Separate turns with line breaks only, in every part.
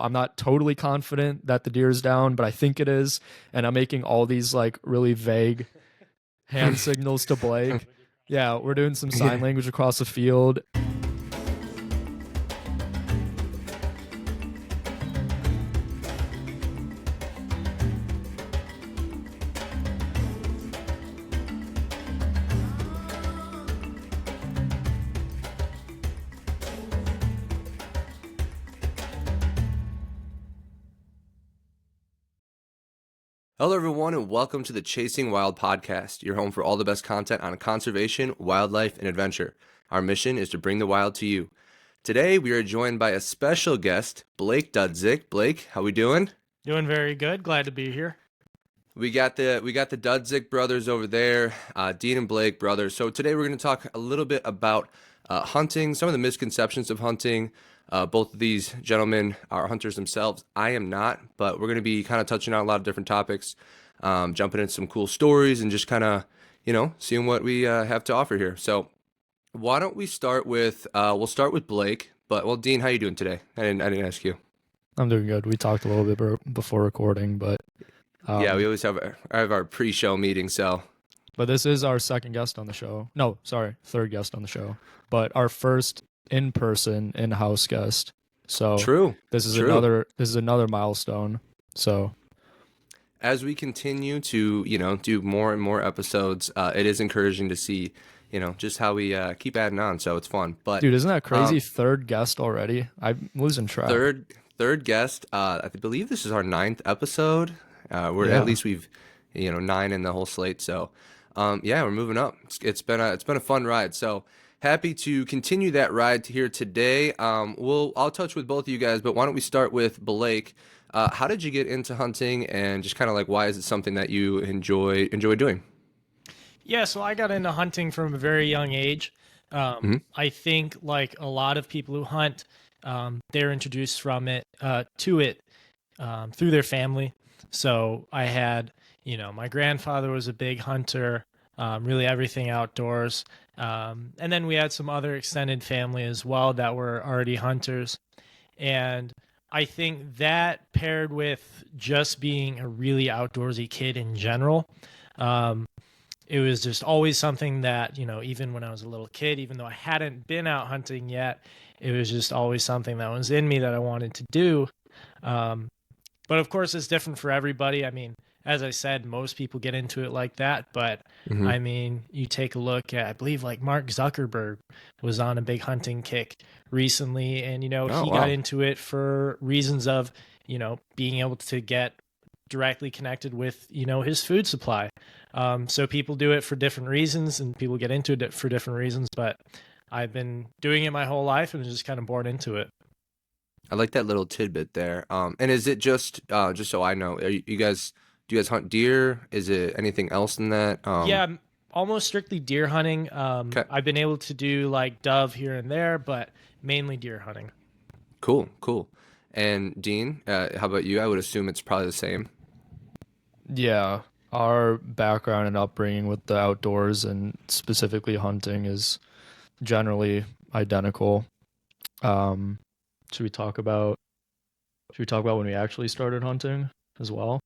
I'm not totally confident that the deer is down, but I think it is. And I'm making all these like really vague hand signals to Blake. Yeah, we're doing some sign language across the field.
Hello, everyone, and welcome to the Chasing Wild podcast, your home for all the best content on conservation, wildlife, and adventure. Our mission is to bring the wild to you. Today, we are joined by a special guest, Blake Dudzik. Blake, how we doing?
Doing very good. Glad to be here.
We got the Dudzik brothers over there, Dean and Blake brothers. So today, we're going to talk a little bit about hunting, some of the misconceptions of hunting. Both of these gentlemen are hunters themselves. I am not, but we're going to be kind of touching on a lot of different topics, jumping into some cool stories and just kind of, seeing what we have to offer here. So why don't we start with, we'll start with Blake, well, Dean, how you doing today? I didn't ask you.
I'm doing good. We talked a little bit before recording, but
yeah, we always have our pre-show meeting, so.
But this is our second guest on the show. No, sorry, third guest on the show. But our first in-person in-house guest. So
true.
This is another milestone. So
as we continue to, do more and more episodes, it is encouraging to see, just how we keep adding on. So it's fun. But
dude, isn't that crazy? Third guest already? I'm losing track.
Third guest. I believe this is our 9th episode. At least we've 9 in the whole slate. So we're moving up. It's been a fun ride. So happy to continue that ride here today. I'll touch with both of you guys, but why don't we start with Blake? How did you get into hunting, and just kind of like why is it something that you enjoy doing?
Yeah, so I got into hunting from a very young age. I think like a lot of people who hunt, they're introduced to it through their family. So I had, my grandfather was a big hunter, really everything outdoors. And then we had some other extended family as well that were already hunters. And I think that paired with just being a really outdoorsy kid in general, it was just always something that, even when I was a little kid, even though I hadn't been out hunting yet, it was just always something that was in me that I wanted to do. But of course, it's different for everybody. I mean, as I said, most people get into it like that. But I mean, you take a look at, I believe like Mark Zuckerberg was on a big hunting kick recently. And, got into it for reasons of, being able to get directly connected with, his food supply. So people do it for different reasons and people get into it for different reasons. But I've been doing it my whole life and just kind of born into it.
I like that little tidbit there. And is it just so I know, do you guys hunt deer? Is it anything else than that?
Yeah, almost strictly deer hunting.
Okay.
I've been able to do like dove here and there, but mainly deer hunting.
Cool. And Dean, how about you? I would assume it's probably the same.
Yeah, our background and upbringing with the outdoors and specifically hunting is generally identical. Should we talk about when we actually started hunting as well?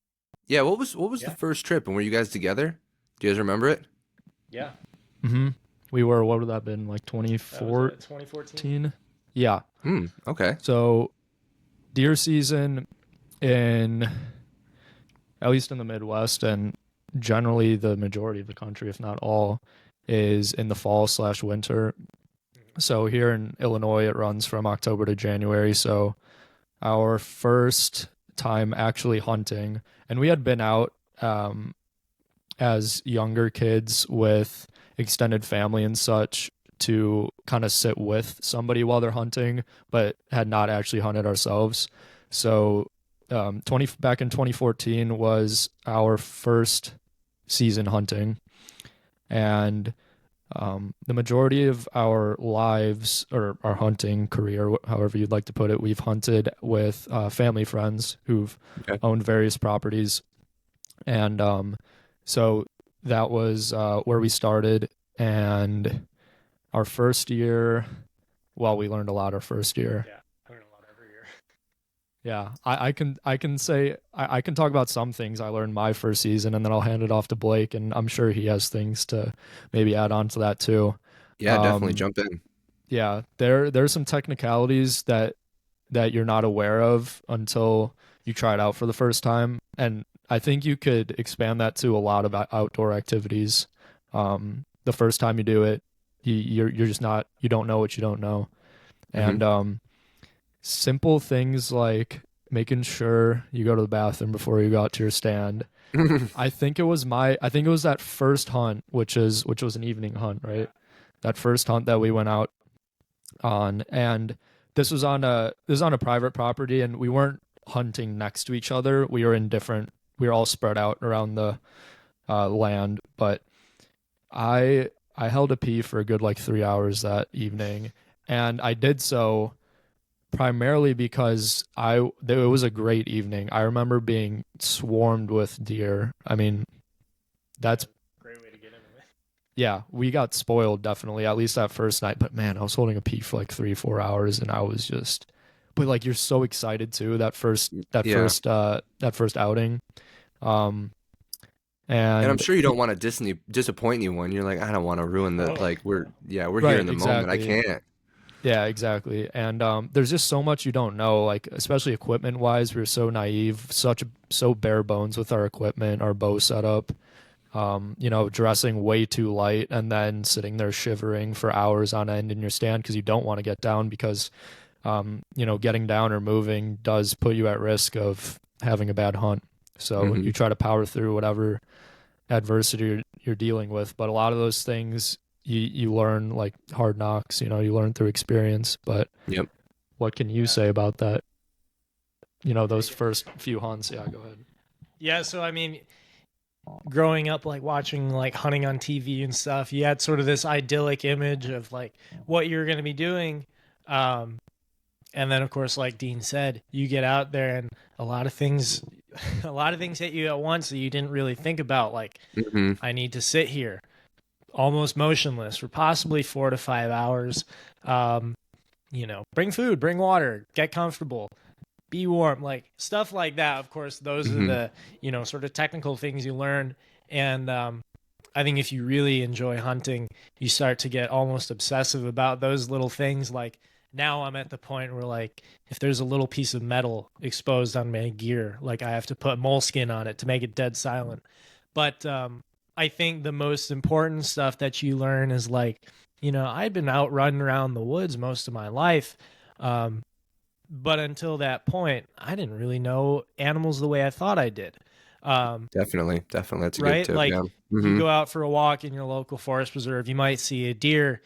Yeah, what was the first trip, and were you guys together? Do you guys remember it?
Yeah.
We were, what would that have been, like
2014?
Yeah.
Okay.
So deer season at least in the Midwest and generally the majority of the country, if not all, is in the fall/winter. So here in Illinois, it runs from October to January. So our first time actually hunting, and we had been out as younger kids with extended family and such to kind of sit with somebody while they're hunting, but had not actually hunted ourselves. So back in 2014 was our first season hunting, and the majority of our lives or our hunting career, however you'd like to put it, we've hunted with family friends who've owned various properties. And so that was where we started. And our first year, we learned a lot our first year.
Yeah, I learned a lot every year.
Yeah, I can say I can talk about some things I learned my first season, and then I'll hand it off to Blake, and I'm sure he has things to maybe add on to that too.
Yeah, definitely
Um,
jump in.
yeah, there's some technicalities that you're not aware of until you try it out for the first time, and I think you could expand that to a lot of outdoor activities. The first time you do it, you're just not you don't know what you don't know,
Hmm.
and simple things like making sure you go to the bathroom before you go out to your stand. I think it was that first hunt, which was an evening hunt, right? That first hunt that we went out on, and this was on a private property, and we weren't hunting next to each other. We were all spread out around the land, but I held a pee for a good like 3 hours that evening, and I did so primarily because it was a great evening. I remember being swarmed with deer. I mean, that's
Great way to get into it.
yeah, we got spoiled definitely at least that first night. But man, I was holding a pee for like 3 4 hours, and I was just, but like you're so excited too
Yeah.
that first outing, um,
And I'm
and
sure you don't want to disappoint anyone. You're like, I don't want to ruin the
Totally.
like we're here in
right,
the moment. I
exactly.
can't.
Yeah, exactly. And there's just so much you don't know, like especially equipment wise. We were so naive, so bare bones with our equipment, our bow setup. Dressing way too light and then sitting there shivering for hours on end in your stand because you don't want to get down because getting down or moving does put you at risk of having a bad hunt. So
Hmm.
you try to power through whatever adversity you're dealing with. But a lot of those things you learn like hard knocks, you learn through experience. But
Yep.
what can you say about that? Those
Take it.
first few hunts. Yeah, go ahead.
Yeah, so I mean, growing up like watching like hunting on TV and stuff, you had sort of this idyllic image of like what you're going to be doing. Um, and then of course, like Dean said, you get out there and a lot of things, a lot of things hit you at once that you didn't really think about. Like,
Hmm.
I need to sit here almost motionless for possibly 4 to 5 hours. Um, bring food, bring water, get comfortable, be warm, like stuff like that. Of course, those are
Hmm.
the sort of technical things you learn. And I think if you really enjoy hunting, you start to get almost obsessive about those little things. Like now I'm at the point where like if there's a little piece of metal exposed on my gear, like I have to put moleskin on it to make it dead silent. But I think the most important stuff that you learn is like, I've been out running around the woods most of my life. Um, but until that point, I didn't really know animals the way I thought I did. Um,
Definitely. Definitely. That's a good
right?
tip.
Like
Yeah.
you
Hmm.
go out for a walk in your local forest reserve, you might see a deer,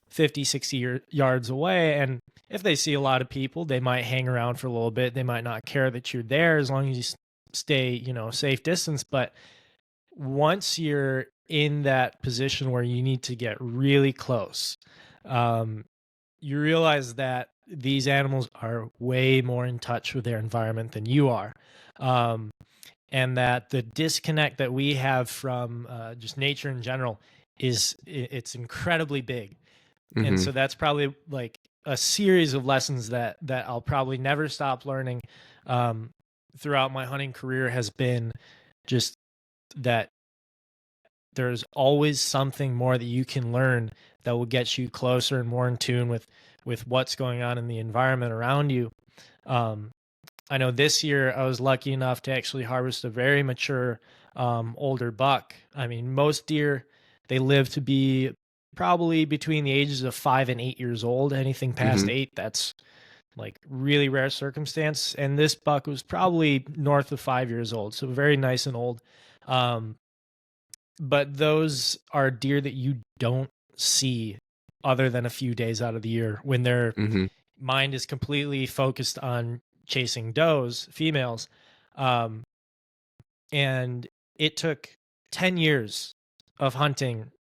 50, 60 yards away. And if they see a lot of people, they might hang around for a little bit. They might not care that you're there as long as you stay, safe distance. But once you're in that position where you need to get really close, um, you realize that these animals are way more in touch with their environment than you are. Um, and that the disconnect that we have from just nature in general it's incredibly big. And
Hmm.
so that's probably like a series of lessons that I'll probably never stop learning um, throughout my hunting career has been just that there's always something more that you can learn that will get you closer and more in tune with what's going on in the environment around you. Um, I know this year I was lucky enough to actually harvest a very mature older buck. I mean, most deer they live to be probably between the ages of 5 and 8 years old. Anything past
Hmm.
8, that's like really rare circumstance. And this buck was probably north of 5 years old, so very nice and old. Um, but those are deer that you don't see other than a few days out of the year when their
Hmm.
mind is completely focused on chasing does, females. Um, and it took 10 years of hunting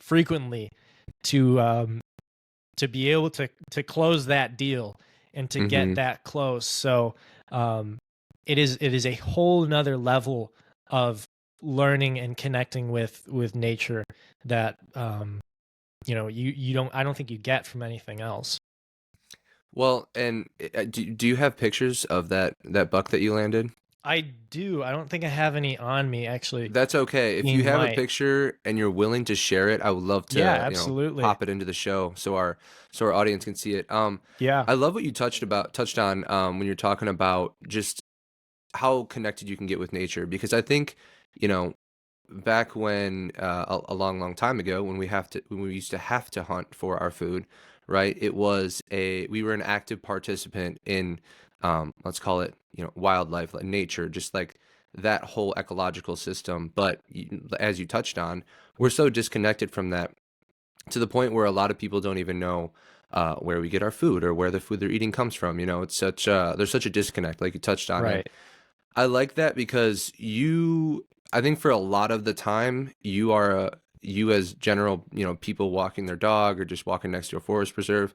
frequently to be able to close that deal and to get
Hmm.
that close. So um, it is a whole nother level of learning and connecting with nature that you don't I don't think you get from anything else.
Well, and do you have pictures of that buck that you landed?
I do. I don't think I have any on me, actually.
That's okay. If you
Dean
have a
might.
picture and you're willing to share it, I would love
Yeah,
to,
absolutely.
pop it into the show so our audience can see it.
Yeah.
I love what you touched on when you're talking about just how connected you can get with nature because I think, you know, back when a long long time ago when we used to have to hunt for our food, right? We were an active participant in let's call it, wildlife, like nature, just like that whole ecological system. But as you touched on, we're so disconnected from that to the point where a lot of people don't even know where we get our food or where the food they're eating comes from. It's such there's such a disconnect, like you touched on. And
Right.
I like that because I think for a lot of the time, you as general, people walking their dog or just walking next to a forest preserve,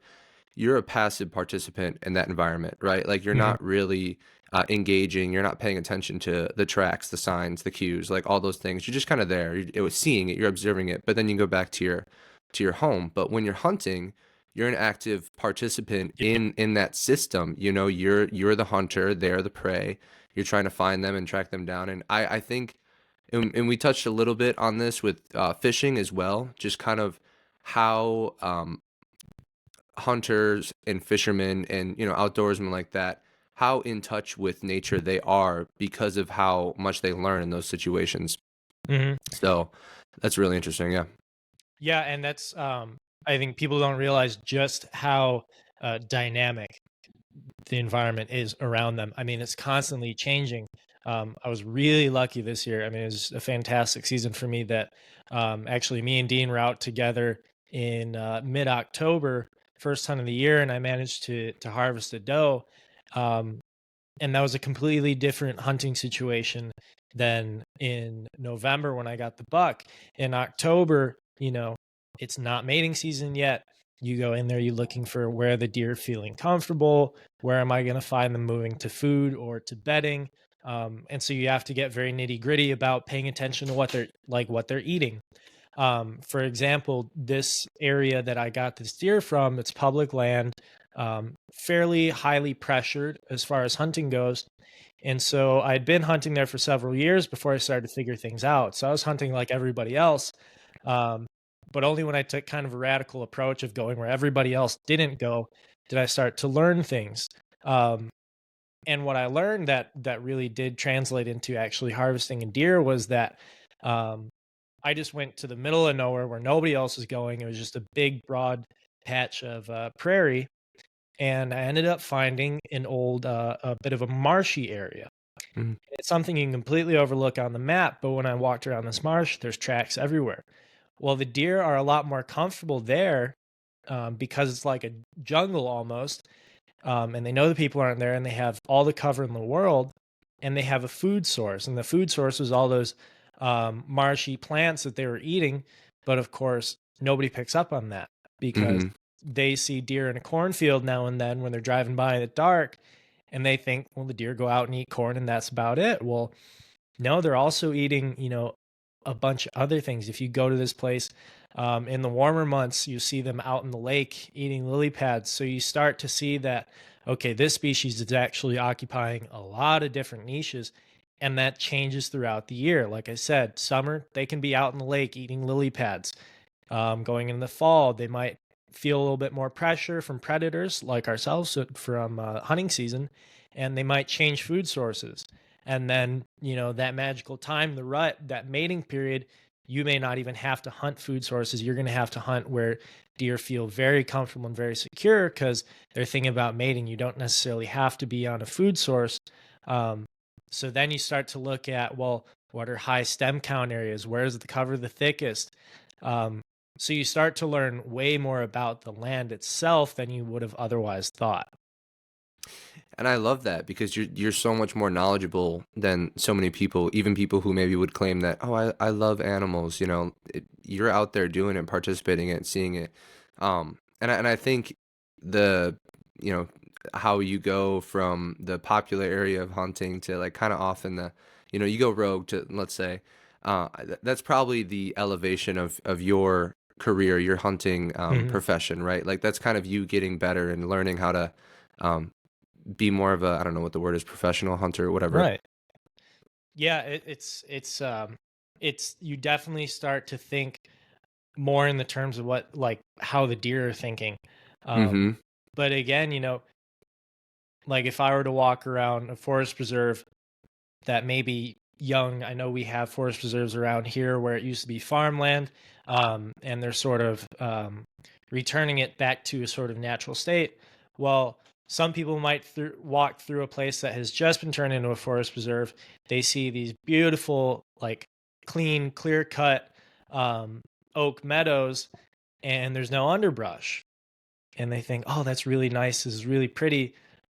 you're a passive participant in that environment, right? Like you're
Hmm.
not really engaging, you're not paying attention to the tracks, the signs, the cues, like all those things. You're just kind of there. It was seeing it, you're observing it, but then you go back to your home. But when you're hunting, you're an active participant
Yeah.
in that system. You're the hunter, they're the prey. You're trying to find them and track them down. And I think, and we touched a little bit on this with fishing as well, just kind of how hunters and fishermen and outdoorsmen like that, how in touch with nature they are because of how much they learn in those situations.
Hmm.
So that's really interesting. Yeah.
Yeah, and that's I think people don't realize just how dynamic the environment is around them. I mean, it's constantly changing. I was really lucky this year. I mean, it was a fantastic season for me that actually me and Dean were out together in mid-October, first hunt of the year, and I managed to harvest a doe. Um, and that was a completely different hunting situation than in November when I got the buck. In October, it's not mating season yet. You go in there, you're looking for where the deer are feeling comfortable. Where am I going to find them moving to food or to bedding? And so you have to get very nitty gritty about paying attention to what they're eating. For example, this area that I got this deer from, it's public land, fairly highly pressured as far as hunting goes. And so I'd been hunting there for several years before I started to figure things out. So I was hunting like everybody else, um, but only when I took kind of a radical approach of going where everybody else didn't go did I start to learn things. Um, and what I learned that really did translate into actually harvesting a deer was that um, I just went to the middle of nowhere where nobody else was going. It was just a big, broad patch of prairie, and I ended up finding a bit of a marshy area.
Mhm.
It's something you can completely overlook on the map, but when I walked around this marsh, there's tracks everywhere. Well, the deer are a lot more comfortable there because it's like a jungle almost, and they know the people aren't there, and they have all the cover in the world, and they have a food source, and the food source was all those marshy plants that they were eating. But of course, nobody picks up on that because
Mhm.
they see deer in a cornfield now and then when they're driving by in the dark, and they think, well, the deer go out and eat corn, and that's about it. Well, no, they're also eating, a bunch of other things. If you go to this place in the warmer months, you see them out in the lake eating lily pads. So you start to see that, okay, this species is actually occupying a lot of different niches. And that changes throughout the year. Like I said, summer, they can be out in the lake eating lily pads. Going in the fall, they might feel a little bit more pressure from predators like ourselves from hunting season, and they might change food sources. And then, that magical time, the rut, that mating period, you may not even have to hunt food sources. You're going to have to hunt where deer feel very comfortable and very secure because they're thinking about mating. You don't necessarily have to be on a food source. Um, so then you start to look at, well, what are high stem count areas? Where is the cover the thickest? Um, so you start to learn way more about the land itself than you would have otherwise thought.
And I love that because you're so much more knowledgeable than so many people, even people who maybe would claim that, oh, I love animals. You're out there doing it, participating in it, seeing it. And I think the you know how you go from the popular area of hunting to like kind of off in the, you go rogue to, let's say, that's probably the elevation of your career, your hunting
Mhm.
profession, right? Like that's kind of you getting better and learning how to um, be more of a, I don't know what the word is, professional hunter, whatever.
Right. Yeah, it's you definitely start to think more in the terms of what like how the deer are thinking. Um,
Mm-hmm.
but again, like if I were to walk around a forest preserve that may be young, I know we have forest preserves around here where it used to be farmland, and they're sort of returning it back to a sort of natural state. Well, some people might walk through a place that has just been turned into a forest preserve. They see these beautiful, like clean, clear cut oak meadows, and there's no underbrush. And they think, oh, that's really nice. This is really pretty.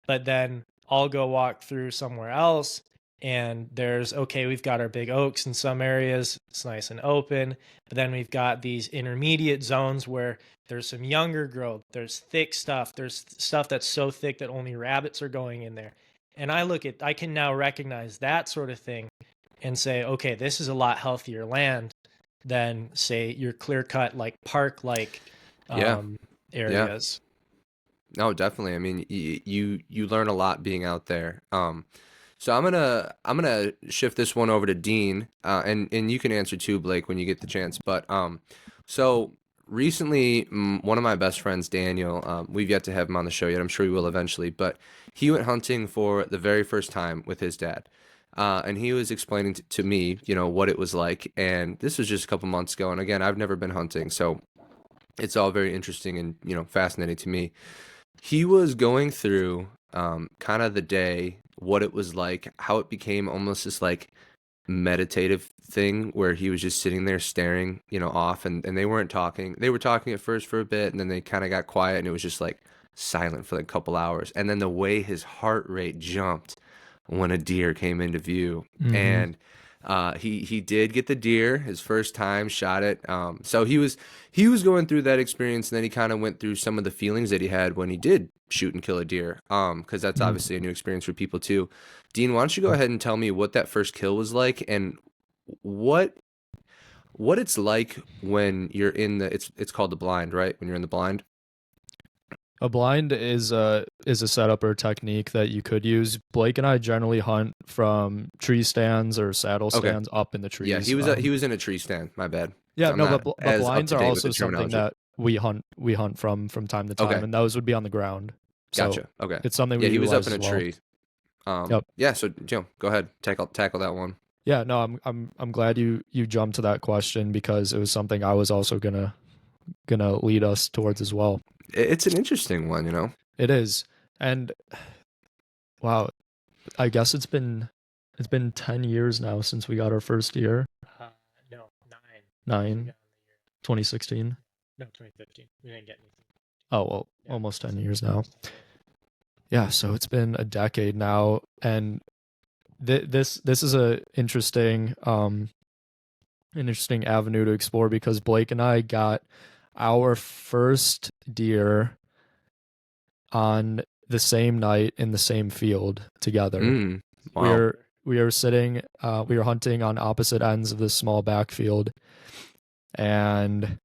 But then I'll go walk through somewhere else, and there's, okay, we've got our big oaks in some areas. It's nice and open. But then we've got these intermediate zones where there's some younger growth. There's thick stuff. There's stuff that's so thick that only rabbits are going in there. And I can now recognize that sort of thing and say, okay, this is a lot healthier land than, say, your clear cut, like park like
Yeah.
um,
Yeah.
areas.
No, definitely. I mean, you learn a lot being out there. So I'm gonna shift this one over to Dean, and you can answer too, Blake, when you get the chance. But so recently, one of my best friends, Daniel, we've yet to have him on the show yet. I'm sure we will eventually. But he went hunting for the very first time with his dad, and he was explaining to me, what it was like. And this was just a couple months ago. And again, I've never been hunting, so it's all very interesting and fascinating to me. He was going through kind of the day, what it was like, how it became almost this like meditative thing where he was just sitting there staring, off, and they weren't talking. They were talking at first for a bit, and then they kind of got quiet, and it was just like silent for like a couple hours. And then the way his heart rate jumped when a deer came into view,
Mm-hmm.
and he did get the deer his first time, shot it. So he was going through that experience, and then he kind of went through some of the feelings that he had when he did shoot and kill a deer. Because that's obviously a new experience for people too. Dean, why don't you go ahead and tell me what that first kill was like, and what what it's like when you're in the it's called the blind, right? When you're in the blind.
A blind is a setup or technique that you could use. Blake and I generally hunt from tree stands or saddle
Okay.
stands up in the
Yeah, he
trees.
was he was in a tree stand. My bad.
Yeah,
I'm
no,
not
but
as up
blinds
to
are
date with the
also something
terminology.
that we hunt from time to time,
Okay,
and those would be on the ground. So
gotcha. Okay.
it's something
Yeah,
we
he was up
utilize
in
as
a
well.
tree.
Yep.
Yeah, so go ahead, tackle that one.
Yeah, no, I'm glad you jumped to that question because it was something I was also gonna lead us towards as well.
It's an interesting one.
It is. And wow, I guess it's been 10 years now since we got our first deer.
Uh, no, 9. We
9,
got in the year.
2016.
No, 2015. We didn't get anything.
Oh, well,
Yeah,
almost 10
so
years now.
almost 10 years.
Yeah, so it's been a decade now, and this is a interesting avenue to explore because Blake and I got our first deer on the same night in the same field together.
Mm,
We
wow.
are we are sitting we are hunting on opposite ends of this small backfield, and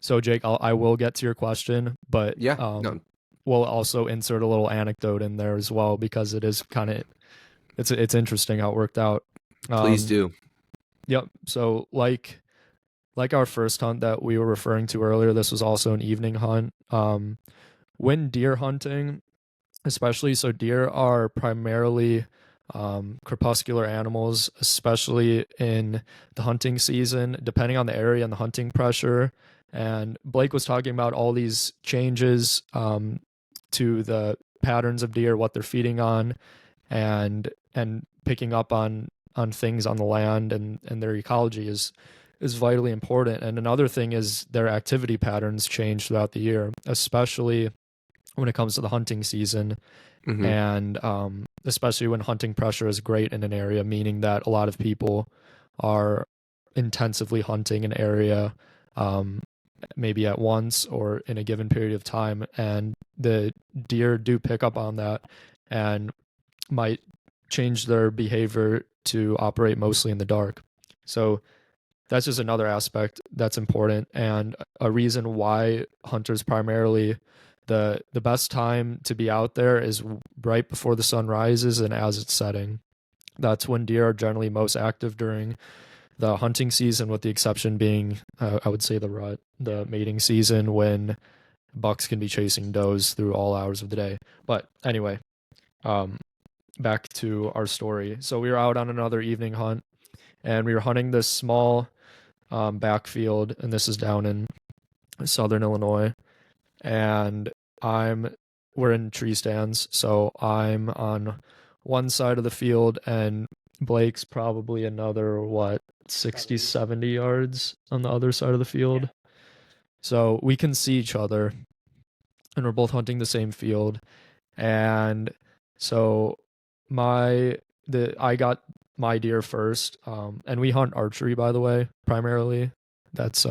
so Jake, I will get to your question, but
Yeah. No,
we'll also insert a little anecdote in there as well because it is kind of it's interesting how it worked out.
please
Um,
do.
yep. So like our first hunt that we were referring to earlier, this was also an evening hunt. When deer hunting, especially, so deer are primarily crepuscular animals, especially in the hunting season, depending on the area and the hunting pressure. And Blake was talking about all these changes to the patterns of deer, what they're feeding on, and picking up on things on the land and their ecology is vitally important. And another thing is their activity patterns change throughout the year, especially when it comes to the hunting season,
Hmm.
and especially when hunting pressure is great in an area, meaning that a lot of people are intensively hunting an area, um, maybe at once or in a given period of time, and the deer do pick up on that and might change their behavior to operate mostly in the dark. So that's just another aspect that's important, and a reason why hunters primarily the best time to be out there is right before the sun rises and as it's setting. That's when deer are generally most active during the hunting season, with the exception being, I would say, the rut, the mating season, when bucks can be chasing does through all hours of the day. But anyway, um, back to our story. So we were out on another evening hunt, and we were hunting this small backfield, and this is down in southern Illinois. And we're in tree stands, so I'm on one side of the field, and Blake's probably another, 60, 70 yards on the other side of the field. So we can see each other, and we're both hunting the same field. And so I got my deer first, and we hunt archery, by the way, primarily. That's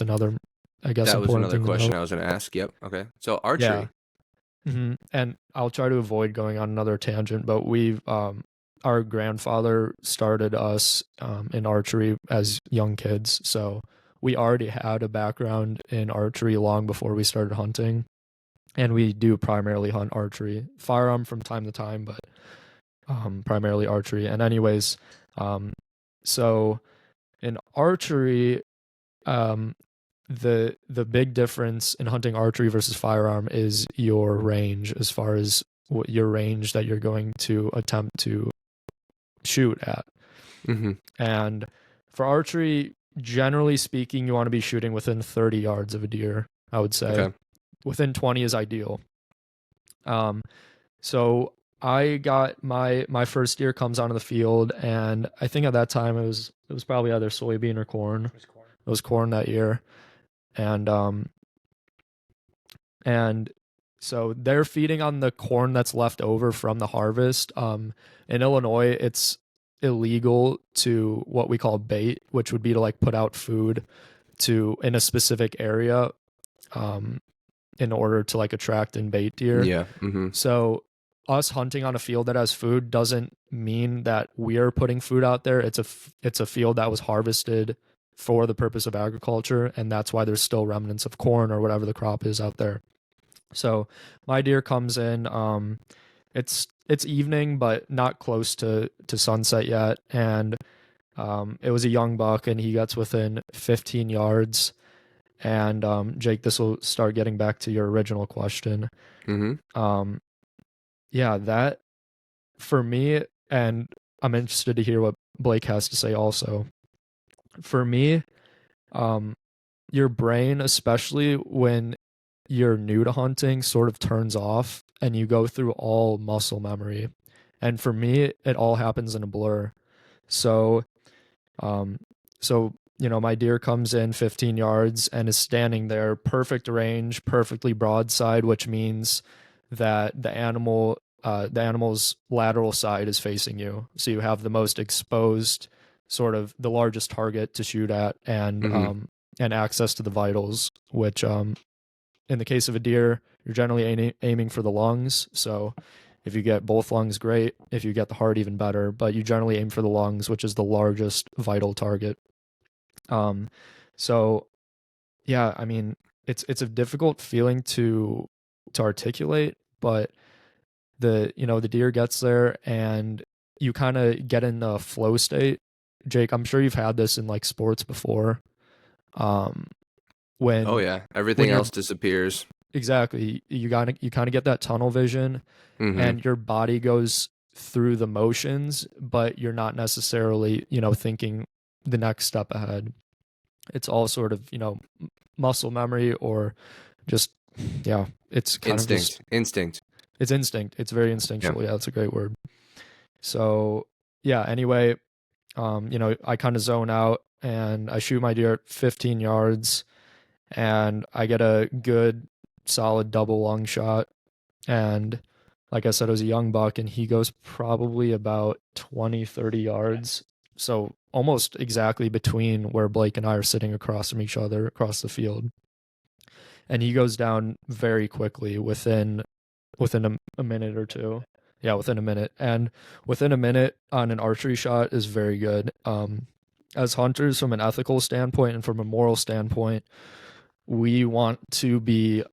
another, I guess,
That was
important
another
thing to
question
know.
I was going to ask. Yep. Okay. So
Yeah.
archery.
And I'll try to avoid going on another tangent, but our grandfather started us in archery as young kids, so we already had a background in archery long before we started hunting, and we do primarily hunt archery, firearm from time to time, but primarily archery. And anyways, so in archery, um, the big difference in hunting archery versus firearm is your range, as far as what your range that you're going to attempt to shoot at.
Mm-hmm.
And for archery, generally speaking, you want to be shooting within 30 yards of a deer, I would say.
Okay.
Within 20 is ideal. So I got my first deer comes onto the field, and I think at that time it was probably either soybean or corn. It was corn that year. And and so they're feeding on the corn that's left over from the harvest. In Illinois, it's illegal to what we call bait, which would be to like put out food to in a specific area, um, in order to like attract and bait deer.
Yeah. Mm-hmm.
So us hunting on a field that has food doesn't mean that we're putting food out there. It's a field that was harvested for the purpose of agriculture, and that's why there's still remnants of corn or whatever the crop is out there. So my deer comes in. It's evening, but not close to sunset yet, and it was a young buck, and he gets within 15 yards. And Jake, this will start getting back to your original question.
Mm-hmm.
Yeah, that for me, and I'm interested to hear what Blake has to say also. For me, your brain, especially when you're new to hunting, sort of turns off and you go through all muscle memory. And for me, it all happens in a blur. So, um, my deer comes in 15 yards and is standing there, perfect range, perfectly broadside, which means that the animal's lateral side is facing you. So you have the most exposed, sort of the largest target to shoot at,
Mm-hmm.
and access to the vitals, which in the case of a deer, you're generally aiming for the lungs. So if you get both lungs, great. If you get the heart, even better. But you generally aim for the lungs, which is the largest vital target. So yeah, I mean, it's a difficult feeling to articulate, but the deer gets there, and you kind of get in the flow state. Jake, I'm sure you've had this in like sports before. Um,
Oh
when
yeah.
when
Everything
you're
else disappears.
exactly, you kind of get that tunnel vision,
Mm-hmm.
and your body goes through the motions, but you're not necessarily, thinking the next step ahead. It's all sort of, muscle memory, or just, yeah, it's kind of just,
Instinct. Instinct.
it's instinct. It's very
Yeah.
instinctual. Yeah, that's a great word. So yeah, anyway, I kind of zone out and I shoot my deer at 15 yards, and I get a good solid double lung shot. And like I said, it was a young buck, and he goes probably about 20, 30 yards. So almost exactly between where Blake and I are sitting across from each other across the field. And he goes down very quickly within a minute or two. Yeah, within a minute. And within a minute on an archery shot is very good. as hunters, from an ethical standpoint and from a moral standpoint, we want to be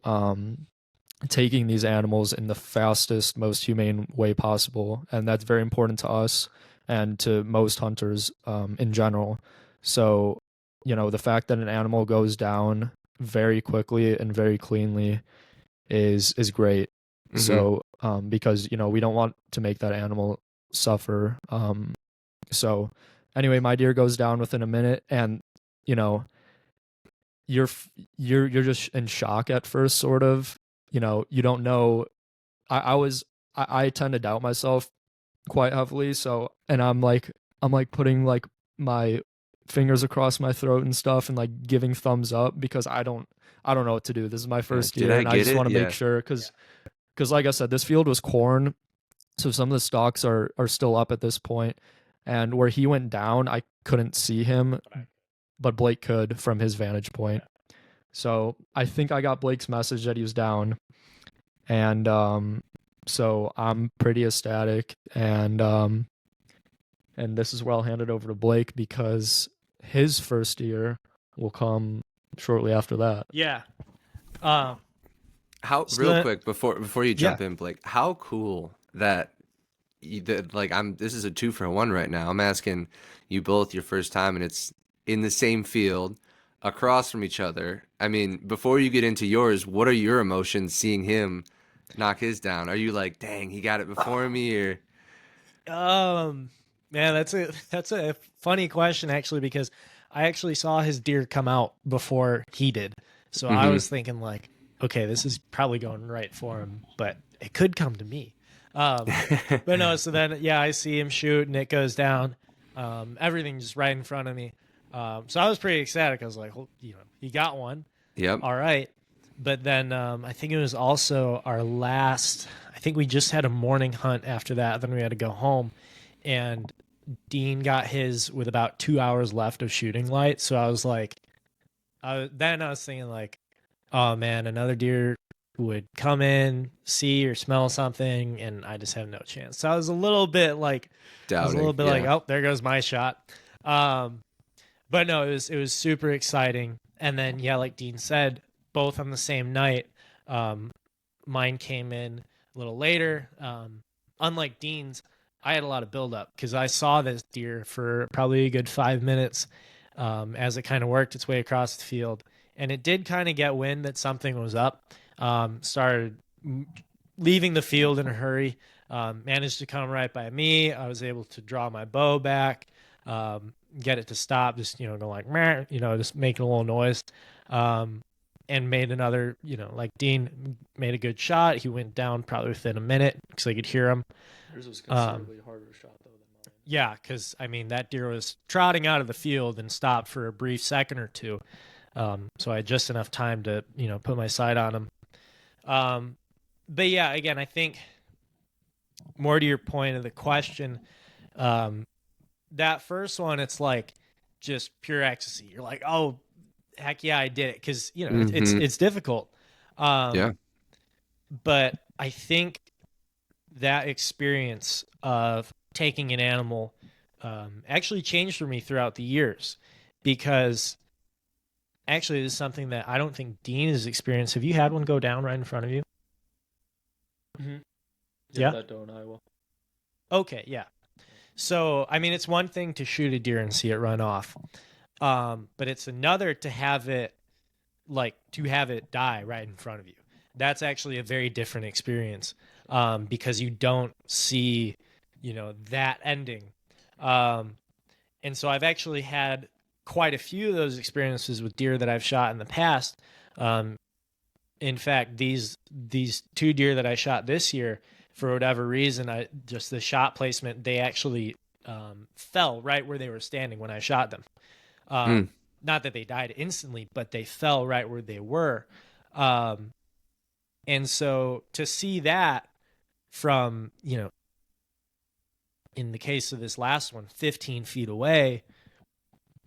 taking these animals in the fastest, most humane way possible, and that's very important to us and to most hunters in general. So, the fact that an animal goes down very quickly and very cleanly is great.
Mm-hmm.
So, because we don't want to make that animal suffer. So, anyway, my deer goes down within a minute, and you know, you're just in shock at first, sort of. You don't know. I tend to doubt myself quite heavily. So, and I'm like putting like my fingers across my throat and stuff, and like giving thumbs up because I don't know what to do. This is my
Yeah.
first
Did
year,
I
and I
get
just
it?
want to make
Yeah.
sure because like I said, this field was corn, so some of the stalks are still up at this point, and where he went down, I couldn't see him, but Blake could from his vantage point. So I think I got Blake's message that he was down, and so I'm pretty ecstatic, and this is where I'll hand it over to Blake because his first year will come shortly after that.
Yeah. Um,
How
so
real
then,
quick before you
yeah,
jump in, Blake? How cool that like I'm. This is a 2-for-1 right now. I'm asking you both your first time, and it's in the same field, across from each other. I mean, before you get into yours, what are your emotions seeing him knock his down? Are you like, dang, he got it before me, or
um, man, that's a funny question actually because I actually saw his deer come out before he did, so I
mm-hmm.
was thinking like, okay, this is probably going right for him, but it could come to me. Um, but no, so then yeah, I see him shoot and it goes down. Everything's just right in front of me. So I was pretty ecstatic. I was like, well, he got one.
Yep.
All right. But then I think it was also our last. I think we just had a morning hunt after that. Then we had to go home, and Dean got his with about 2 hours left of shooting light. So I was like, then I was thinking like, oh man, another deer would come in, see or smell something, and I just have no chance. So I was a little bit like,
Doubting. Yeah.
oh, there goes my shot. Um, but no, it was super exciting. And then yeah, like Dean said, both on the same night. Um, Mine came in a little later. Unlike Dean's, I had a lot of buildup because I saw this deer for probably a good 5 minutes as it kind of worked its way across the field, and it did kind of get wind that something was up. Started leaving the field in a hurry. Managed to come right by me. I was able to draw my bow back, get it to stop, just go like, meh, just making a little noise, and made another, like Dean made a good shot. He went down probably within a minute because I could hear him.
Yours was
Um,
considerably harder shot though than mine.
yeah, because I mean that deer was trotting out of the field and stopped for a brief second or two. So I had just enough time to put my sight on him. But yeah, again, I think more to your point of the question, um, that first one, it's like just pure ecstasy. You're like, oh, heck yeah, I did it, because it's
Mm-hmm.
it's difficult.
Yeah.
But I think that experience of taking an animal actually changed for me throughout the years, because actually this is something that I don't think Dean has experienced. Have you had one go down right in front of you?
Mm-hmm. Yeah,
Yeah.
that doe in Iowa.
Okay. Yeah. So, I mean, it's one thing to shoot a deer and see it run off, but it's another to have it die right in front of you. That's actually a very different experience, because you don't see, that ending. Um, and so I've actually had quite a few of those experiences with deer that I've shot in the past. Um, in fact, these two deer that I shot this year, for whatever reason, I just the shot placement, they actually fell right where they were standing when I shot them.
Mm.
Not that they died instantly, but they fell right where they were. Um, and so to see that from, in the case of this last one, 15 feet away,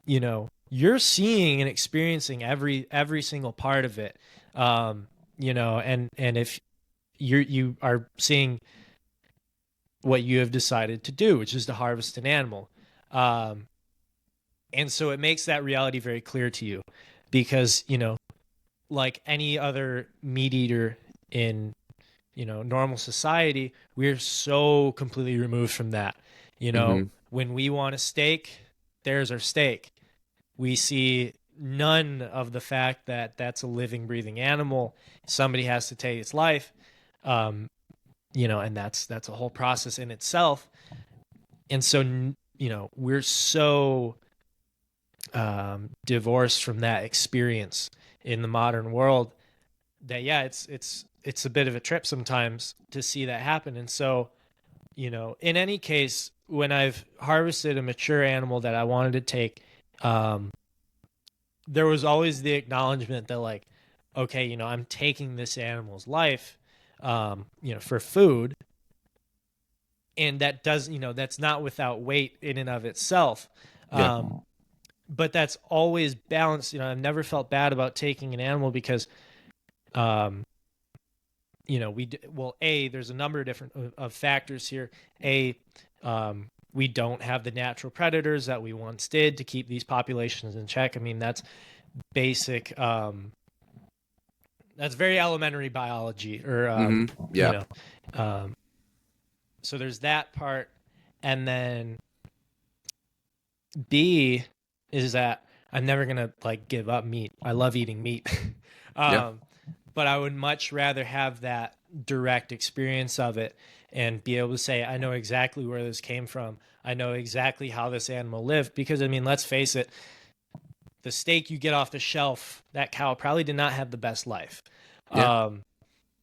you're seeing and experiencing every single part of it. And if you are seeing what you have decided to do, which is to harvest an animal. Um, And so it makes that reality very clear to you because, like any other meat eater in, normal society, we're so completely removed from that.
Hmm.
When we want a steak, there's our steak. We see none of the fact that that's a living, breathing animal. Somebody has to take its life. Um, and that's a whole process in itself. And so, we're so divorced from that experience in the modern world that yeah, it's a bit of a trip sometimes to see that happen. And so, in any case, when I've harvested a mature animal that I wanted to take, um, there was always the acknowledgement that like, okay, I'm taking this animal's life, for food, and that does, that's not without weight in and of itself.
Yeah.
But that's always balanced. I've never felt bad about taking an animal because, um, there's a number of different of factors here. We don't have the natural predators that we once did to keep these populations in check. I mean, that's basic. That's very elementary biology, or
Hmm.
you
Yeah.
know. Um, so there's that part, and then B is that I'm never gonna like give up meat. I love eating meat.
Yeah.
um, but I would much rather have that direct experience of it and be able to say, I know exactly where this came from. I know exactly how this animal lived. Because I mean, let's face it, the steak you get off the shelf, that cow probably did not have the best life.
Yeah.
Um,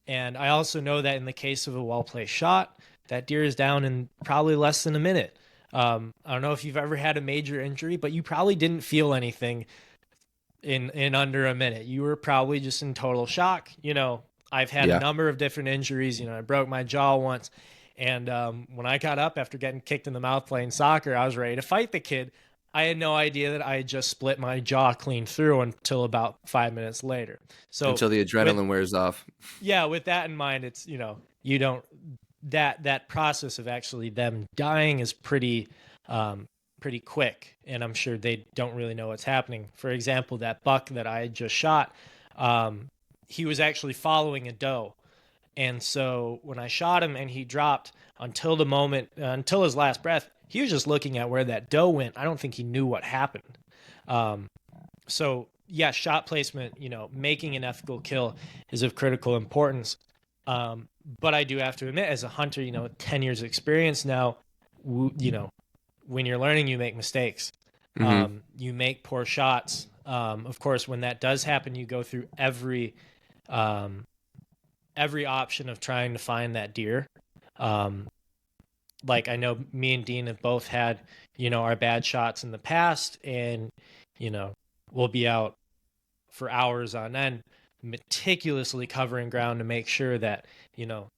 and I also know that in the case of a well placed shot, that deer is down in probably less than a minute. I don't know if you've ever had a major injury, but you probably didn't feel anything in under a minute. You were probably just in total shock. I've had a
Yeah.
number of different injuries. I broke my jaw once, and when I got up after getting kicked in the mouth playing soccer, I was ready to fight the kid. I had no idea that I had just split my jaw clean through until about 5 minutes later. So
Until the
with
adrenaline wears off.
yeah, with that in mind, it's you don't that process of actually them dying is pretty quick, and I'm sure they don't really know what's happening. For example, that buck that I had just shot, um, he was actually following a doe, and so when I shot him and he dropped until his last breath, he was just looking at where that doe went. I don't think he knew what happened. Um, so yeah, shot placement, making an ethical kill is of critical importance. But I do have to admit, as a hunter, 10 years experience now, when you're learning, you make mistakes.
Hmm.
You make poor shots. Of course, when that does happen, you go through um, every option of trying to find that deer. Um, like I know me and Dean have both had, our bad shots in the past, and you know, we'll be out for hours on end, meticulously covering ground to make sure that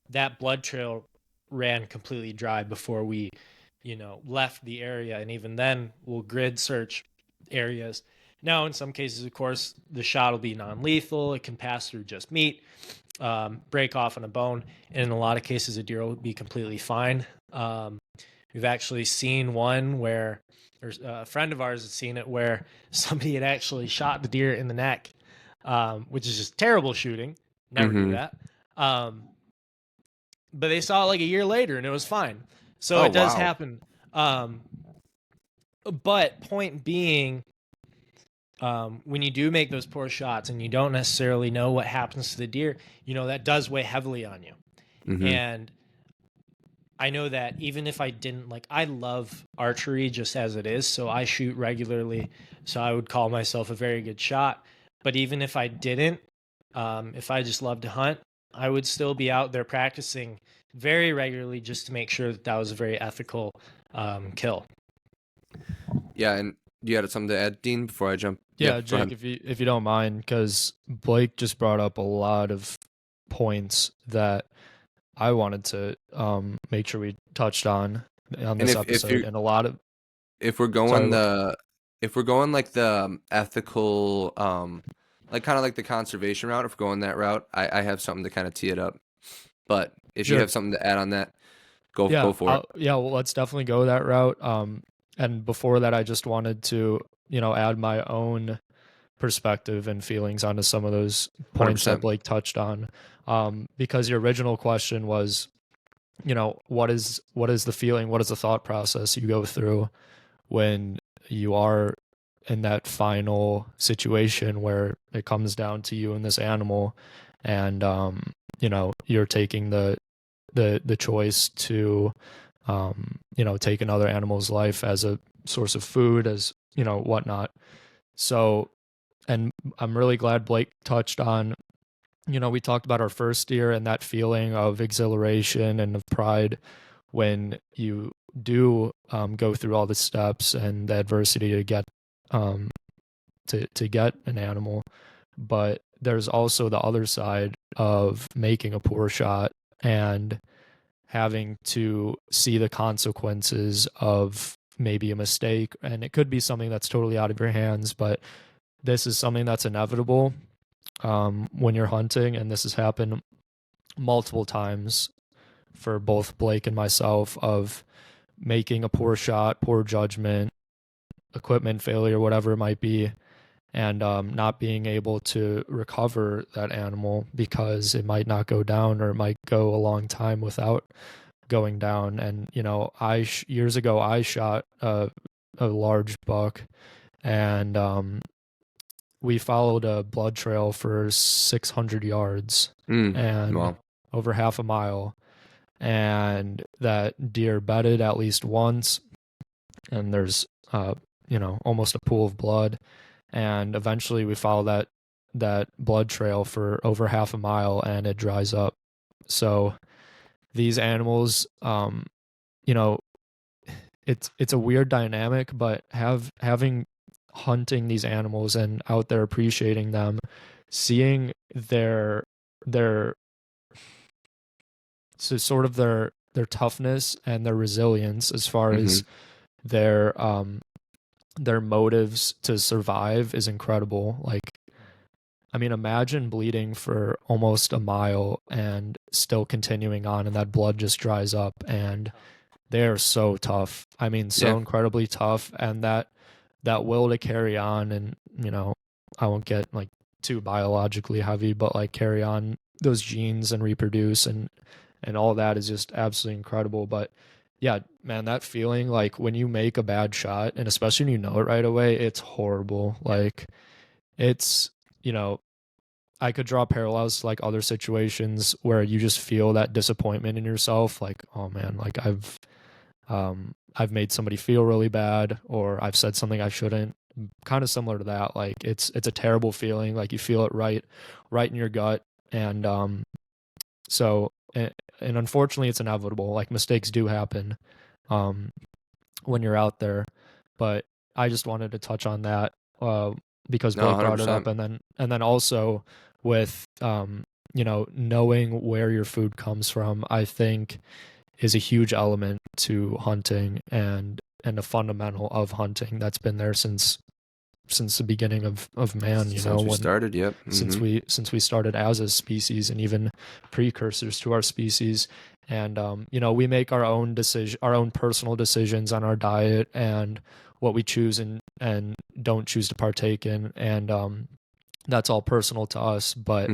that blood trail ran completely dry before we left the area. And even then we'll grid search areas. Now in some cases, of course, the shot will be non-lethal. It can pass through just meat, break off on a bone, and in a lot of cases a deer will be completely fine. We've actually seen one where a friend of ours had seen it where somebody had actually shot the deer in the neck, which is just terrible shooting. Never do
Hmm.
that. Um, but they saw it like a year later and it was fine. So
Oh,
it does
wow.
happen. Um, but point being, when you do make those poor shots and you don't necessarily know what happens to the deer, that does weigh heavily on you.
Hmm.
And I know that even if I didn't I love archery just as it is, so I shoot regularly. So I would call myself a very good shot. But even if I didn't, if I just loved to hunt, I would still be out there practicing very regularly just to make sure that that was a very ethical kill.
Yeah. And you had something to add, Dean, before I jump? Yeah.
Yeah,
Go
Jake,
ahead.
if you don't mind, because Blake just brought up a lot of points that I wanted to make sure we touched on
And
this
if
episode,
you
and a lot of
if we're
sorry,
going the if we're going like the ethical, like kind of like the conservation route, if we're going that route, I have something to kind of tee it up. But if you
sure,
have something to add on that, go
yeah,
for it.
yeah, well, let's definitely go that route. And before that, I just wanted to add my own perspective and feelings onto some of those points that
100%.
Blake touched on. Because your original question was, what is the feeling, what is the thought process you go through when you are in that final situation where it comes down to you and this animal, and you're taking the choice to take another animal's life as a source of food, as whatnot. So, and I'm really glad Blake touched on, we talked about our first year and that feeling of exhilaration and of pride when you do go through all the steps and the adversity to get um, to get an animal. But there's also the other side of making a poor shot and having to see the consequences of maybe a mistake. And it could be something that's totally out of your hands, but this is something that's inevitable when you're hunting. And this has happened multiple times for both Blake and myself, of making a poor shot, poor judgment, equipment failure, whatever it might be, and not being able to recover that animal because it might not go down, or it might go a long time without going down. And years ago I shot a large buck, and we followed a blood trail for 600 yards and
Wow.
over half a mile, and that deer bedded at least once, and there's almost a pool of blood. And eventually we follow that blood trail for over half a mile, and it dries up. So these animals, it's a weird dynamic, but having hunting these animals and out there appreciating them, seeing their so sort of their toughness and their resilience as far as their motives to survive is incredible. Like, I mean, imagine bleeding for almost a mile and still continuing on, and that blood just dries up, and they're so tough. I mean, so
Yeah.
incredibly tough, and that will to carry on. And I won't get like too biologically heavy, but like carry on those genes and reproduce, and all that is just absolutely incredible. But yeah, man, that feeling, like when you make a bad shot, and especially when you know it right away, it's horrible. Like, it's, I could draw parallels to like other situations where you just feel that disappointment in yourself. Like, oh man, like I've made somebody feel really bad, or I've said something I shouldn't. Kind of similar to that. Like, it's a terrible feeling. Like, you feel it right in your gut. And so, and unfortunately it's inevitable. Like, mistakes do happen when you're out there. But I just wanted to touch on that because
No,
Blake brought it up.
100%.
And then also with knowing where your food comes from, I think is a huge element to hunting, and a fundamental of hunting that's been there since the beginning of man,
Since we
when
started, yep.
since we started as a species, and even precursors to our species. And we make our own personal decisions on our diet and what we choose and don't choose to partake in, and that's all personal to us. But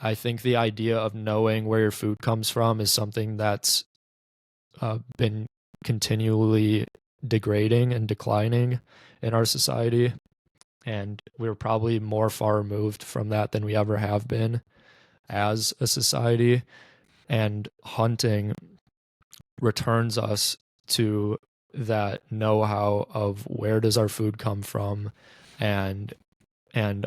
I think the idea of knowing where your food comes from is something that's been continually degrading and declining in our society, and we're probably more far removed from that than we ever have been as a society. And hunting returns us to that know-how of where does our food come from, and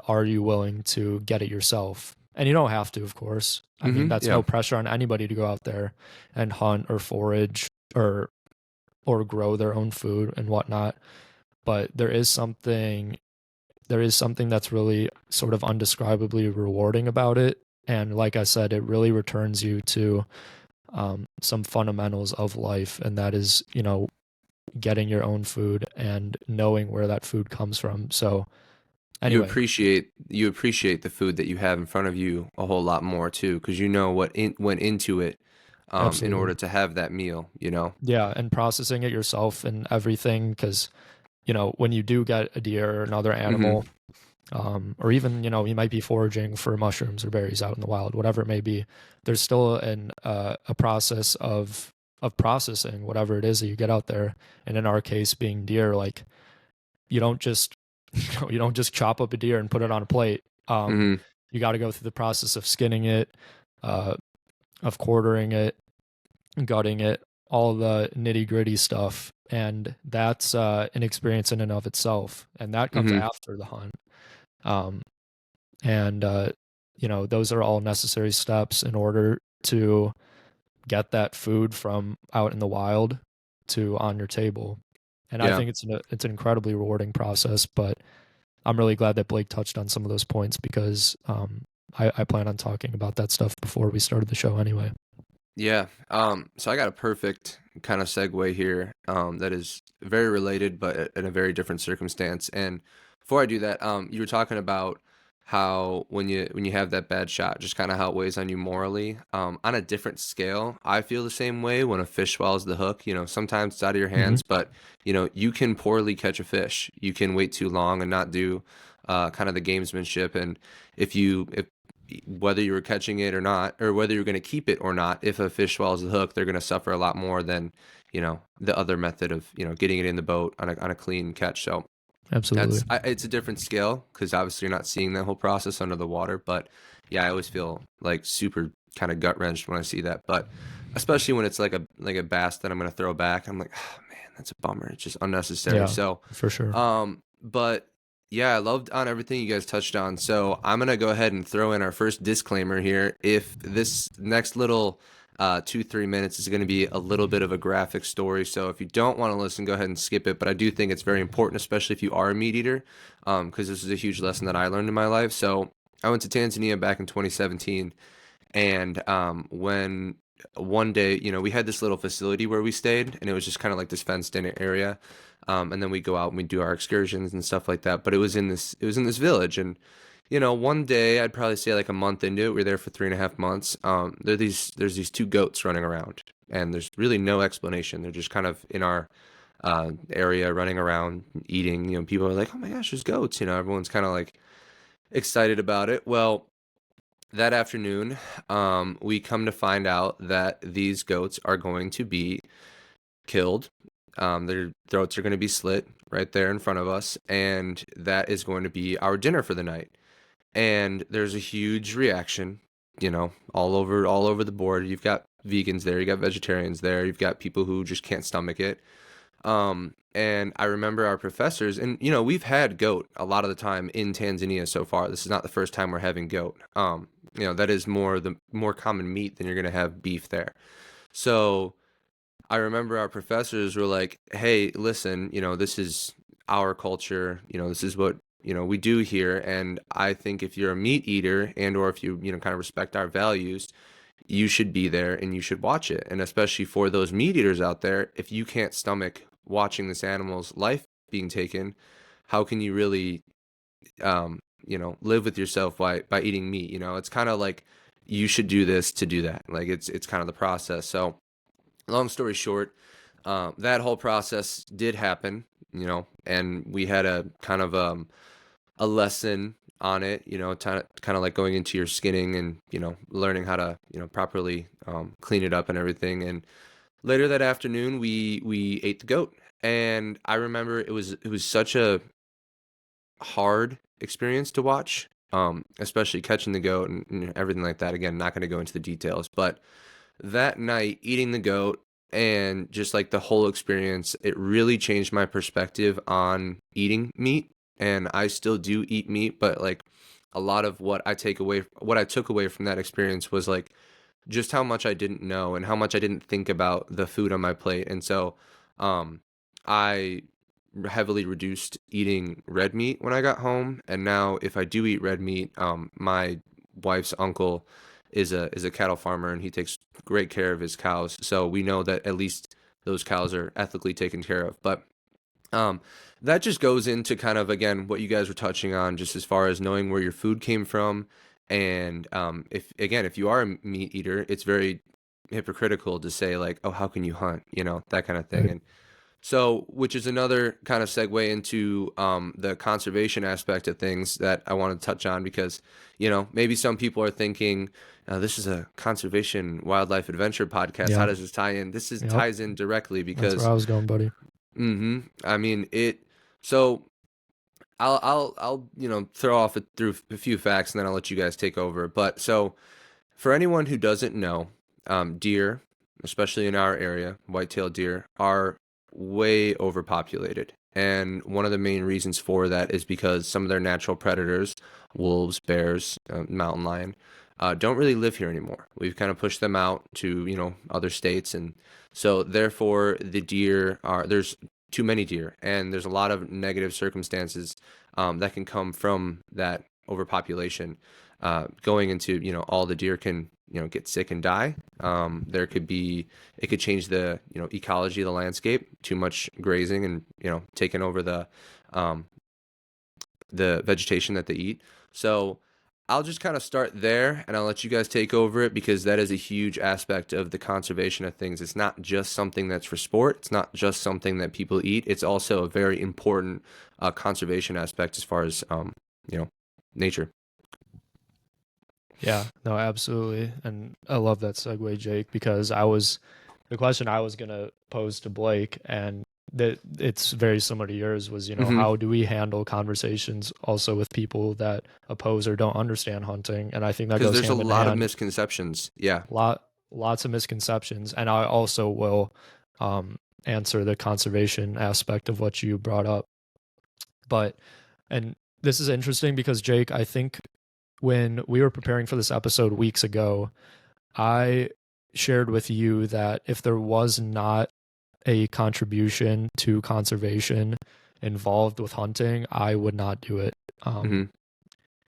are you willing to get it yourself? And you don't have to, of course. I mean, that's
Yeah.
no pressure on anybody to go out there and hunt or forage or grow their own food and whatnot. But there is something that's really sort of undescribably rewarding about it. And like I said, it really returns you to some fundamentals of life, and that is, getting your own food and knowing where that food comes from. So
You
anyway,
appreciate the food that you have in front of you a whole lot more too, because you know what went into it in
absolutely.
order to have that meal,
Yeah, and processing it yourself and everything, because when you do get a deer or another
Mm-hmm.
animal, or even you might be foraging for mushrooms or berries out in the wild, whatever it may be. There's still a process of processing whatever it is that you get out there, and in our case, being deer, like you don't just you don't just chop up a deer and put it on a plate.
Mm-hmm.
You got to go through the process of skinning it, uh, of quartering it, gutting it, all the nitty gritty stuff, and that's an experience in and of itself, and that comes
Mm-hmm.
after the hunt. Um, and those are all necessary steps in order to get that food from out in the wild to on your table. And I
Yeah.
think it's an incredibly rewarding process. But I'm really glad that Blake touched on some of those points because I plan on talking about that stuff before we started the show anyway.
Yeah. So I got a perfect kind of segue here, that is very related, but in a very different circumstance. And before I do that, you were talking about how when you have that bad shot, just kind of how it weighs on you morally. On a different scale, I feel the same way when a fish swallows the hook. Sometimes it's out of your
Hmm.
hands, but you can poorly catch a fish. You can wait too long and not do kind of the gamesmanship. And if whether you were catching it or not, or whether you're going to keep it or not, if a fish swallows the hook, they're going to suffer a lot more than, the other method of, getting it in the boat on a clean catch. So
Absolutely.
it's a different scale because obviously you're not seeing that whole process under the water. But yeah, I always feel like super kind of gut wrenched when I see that. But especially when it's like a bass that I'm going to throw back, I'm like, oh man, that's a bummer. It's just unnecessary.
Yeah,
So,
for sure.
but yeah, I loved on everything you guys touched on. So I'm gonna go ahead and throw in our first disclaimer here. If this next little 2-3 minutes is going to be a little bit of a graphic story, so if you don't want to listen, go ahead and skip it. But I do think it's very important, especially if you are a meat eater, because this is a huge lesson that I learned in my life. So I went to Tanzania back in 2017, and when one day, we had this little facility where we stayed, and it was just kind of like this fenced-in area. And then we go out and we do our excursions and stuff like that. But it was in this village, and one day I'd probably say like a month into it, we were there for 3.5 months. There's these two goats running around, and there's really no explanation. They're just kind of in our area running around eating. People are like, "Oh my gosh, there's goats!" Everyone's kind of like excited about it. Well, that afternoon, we come to find out that these goats are going to be killed. Their throats are going to be slit right there in front of us, and that is going to be our dinner for the night. And there's a huge reaction, all over the board. You've got vegans there, you got vegetarians there, you've got people who just can't stomach it. And I remember our professors, and we've had goat a lot of the time in Tanzania so far. This is not the first time we're having goat. That is the more common meat than you're going to have beef there. So I remember our professors were like, "Hey, listen, this is our culture. This is what, we do here. And I think if you're a meat eater and or if you, kind of respect our values, you should be there and you should watch it. And especially for those meat eaters out there, if you can't stomach watching this animal's life being taken, how can you really, live with yourself by eating meat? It's kind of like you should do this to do that. Like it's kind of the process. So long story short, that whole process did happen, and we had a kind of a lesson on it, kind of like going into your skinning and learning how to properly clean it up and everything. And later that afternoon, we ate the goat, and I remember it was such a hard experience to watch, especially catching the goat and everything like that. Again, not going to go into the details, but that night eating the goat and just like the whole experience, it really changed my perspective on eating meat. And I still do eat meat, but like a lot of what I took away from that experience was like just how much I didn't know and how much I didn't think about the food on my plate. And so um I heavily reduced eating red meat when I got home, and now if I do eat red meat, my wife's uncle is a cattle farmer, and he takes great care of his cows. So we know that at least those cows are ethically taken care of. But um, that just goes into kind of again what you guys were touching on, just as far as knowing where your food came from, and if you are a meat eater, it's very hypocritical to say like, oh, how can you hunt, that kind of thing.
Right.
And So, which is another kind of segue into the conservation aspect of things that I want to touch on because, maybe some people are thinking, this is a conservation wildlife adventure podcast. How
Yeah.
does this tie in? This is
Yep.
ties in directly
That's where
because,
I was going, buddy.
I mean, so I'll throw off through a few facts and then I'll let you guys take over. But so for anyone who doesn't know, deer, especially in our area, white-tailed deer, are way overpopulated. And one of the main reasons for that is because some of their natural predators, wolves, bears, mountain lion, don't really live here anymore. We've kind of pushed them out to, other states. And so therefore there's too many deer and there's a lot of negative circumstances that can come from that overpopulation going into, all the deer can, get sick and die. It could change the, ecology of the landscape, too much grazing and, taking over the vegetation that they eat. So I'll just kind of start there and I'll let you guys take over it because that is a huge aspect of the conservation of things. It's not just something that's for sport. It's not just something that people eat. It's also a very important conservation aspect as far as, nature.
Yeah, no, absolutely. And I love that segue, Jake, because the question I was gonna pose to Blake, and that it's very similar to yours, was,
Hmm.
how do we handle conversations also with people that oppose or don't understand hunting? And I think that
Because
goes
there's a
hand in
lot of
hand.
misconceptions. Yeah.
Lots of misconceptions. And I also will um answer the conservation aspect of what you brought up. But and this is interesting because Jake, I think when we were preparing for this episode weeks ago, I shared with you that if there was not a contribution to conservation involved with hunting, I would not do it.
Hmm.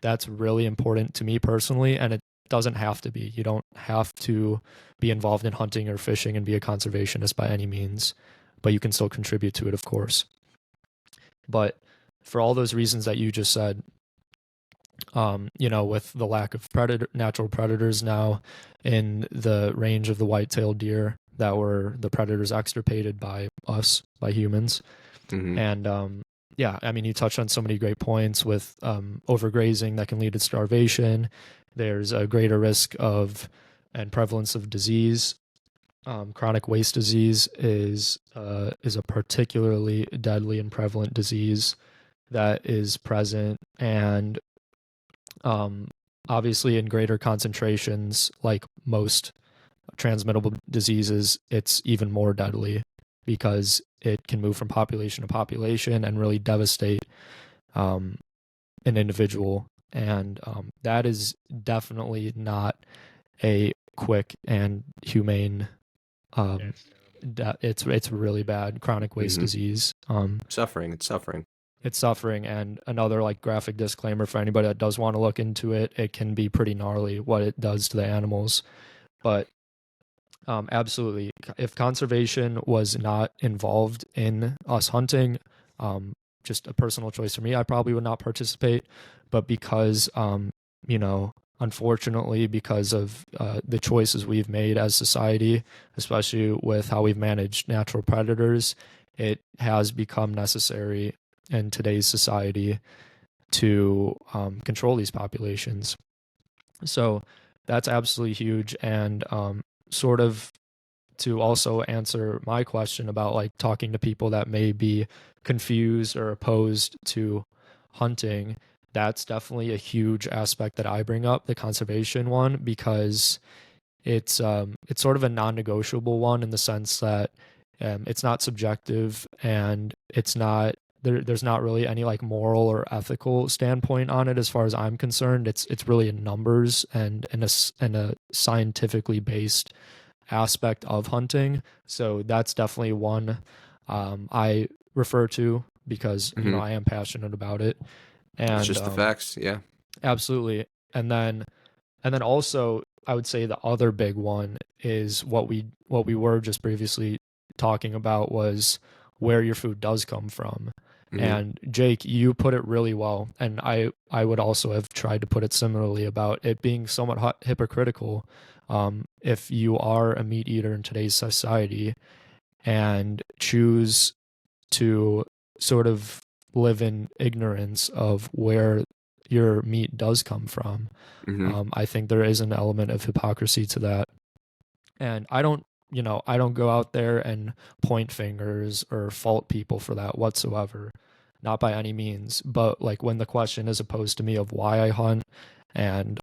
That's really important to me personally, and it doesn't have to be. You don't have to be involved in hunting or fishing and be a conservationist by any means, but you can still contribute to it, of course. But for all those reasons that you just said, with the lack of natural predators now in the range of the white-tailed deer that were the predators extirpated by us, by humans.
Hmm.
And yeah, I mean, you touched on so many great points with overgrazing that can lead to starvation. There's a greater risk of and prevalence of disease. Chronic waste disease is a particularly deadly and prevalent disease that is present, and um, obviously in greater concentrations, like most transmittable diseases, it's even more deadly because it can move from population to population and really devastate um, an individual. And that is definitely not a quick and humane. It's really bad chronic waste
Hmm.
disease.
Suffering. It's suffering.
It's suffering. And another like graphic disclaimer for anybody that does want to look into it, it can be pretty gnarly what it does to the animals. But absolutely, if conservation was not involved in us hunting, just a personal choice for me, I probably would not participate. But because unfortunately, because of the choices we've made as society, especially with how we've managed natural predators, it has become necessary in today's society to control these populations. So that's absolutely huge. And sort of to also answer my question about like talking to people that may be confused or opposed to hunting, that's definitely a huge aspect that I bring up, the conservation one, because it's sort of a non-negotiable one in the sense that it's not subjective and there's not really any like moral or ethical standpoint on it as far as I'm concerned. It's really in numbers and a scientifically based aspect of hunting. So that's definitely one I refer to because
Hmm.
I am passionate about it.
It's
And
just the facts. Yeah.
absolutely. And then also I would say the other big one is what we were just previously talking about was where your food does come from.
Hmm.
And Jake, you put it really well, and I would also have tried to put it similarly about it being somewhat hypocritical if you are a meat eater in today's society and choose to sort of live in ignorance of where your meat does come from. I think there is an element of hypocrisy to that. And I don't go out there and point fingers or fault people for that whatsoever. Not by any means. But like when the question is opposed to me of why I hunt, and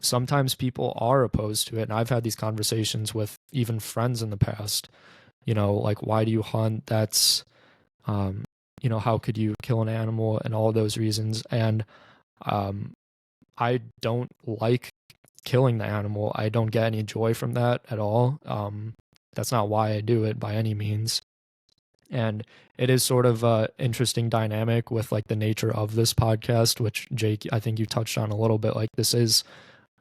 sometimes people are opposed to it. And I've had these conversations with even friends in the past, like, why do you hunt? That's how could you kill an animal, and all those reasons. And I don't like killing the animal. I don't get any joy from that at all. That's not why I do it by any means. And it is sort of a interesting dynamic with like the nature of this podcast, which Jake, I think you touched on a little bit. Like this is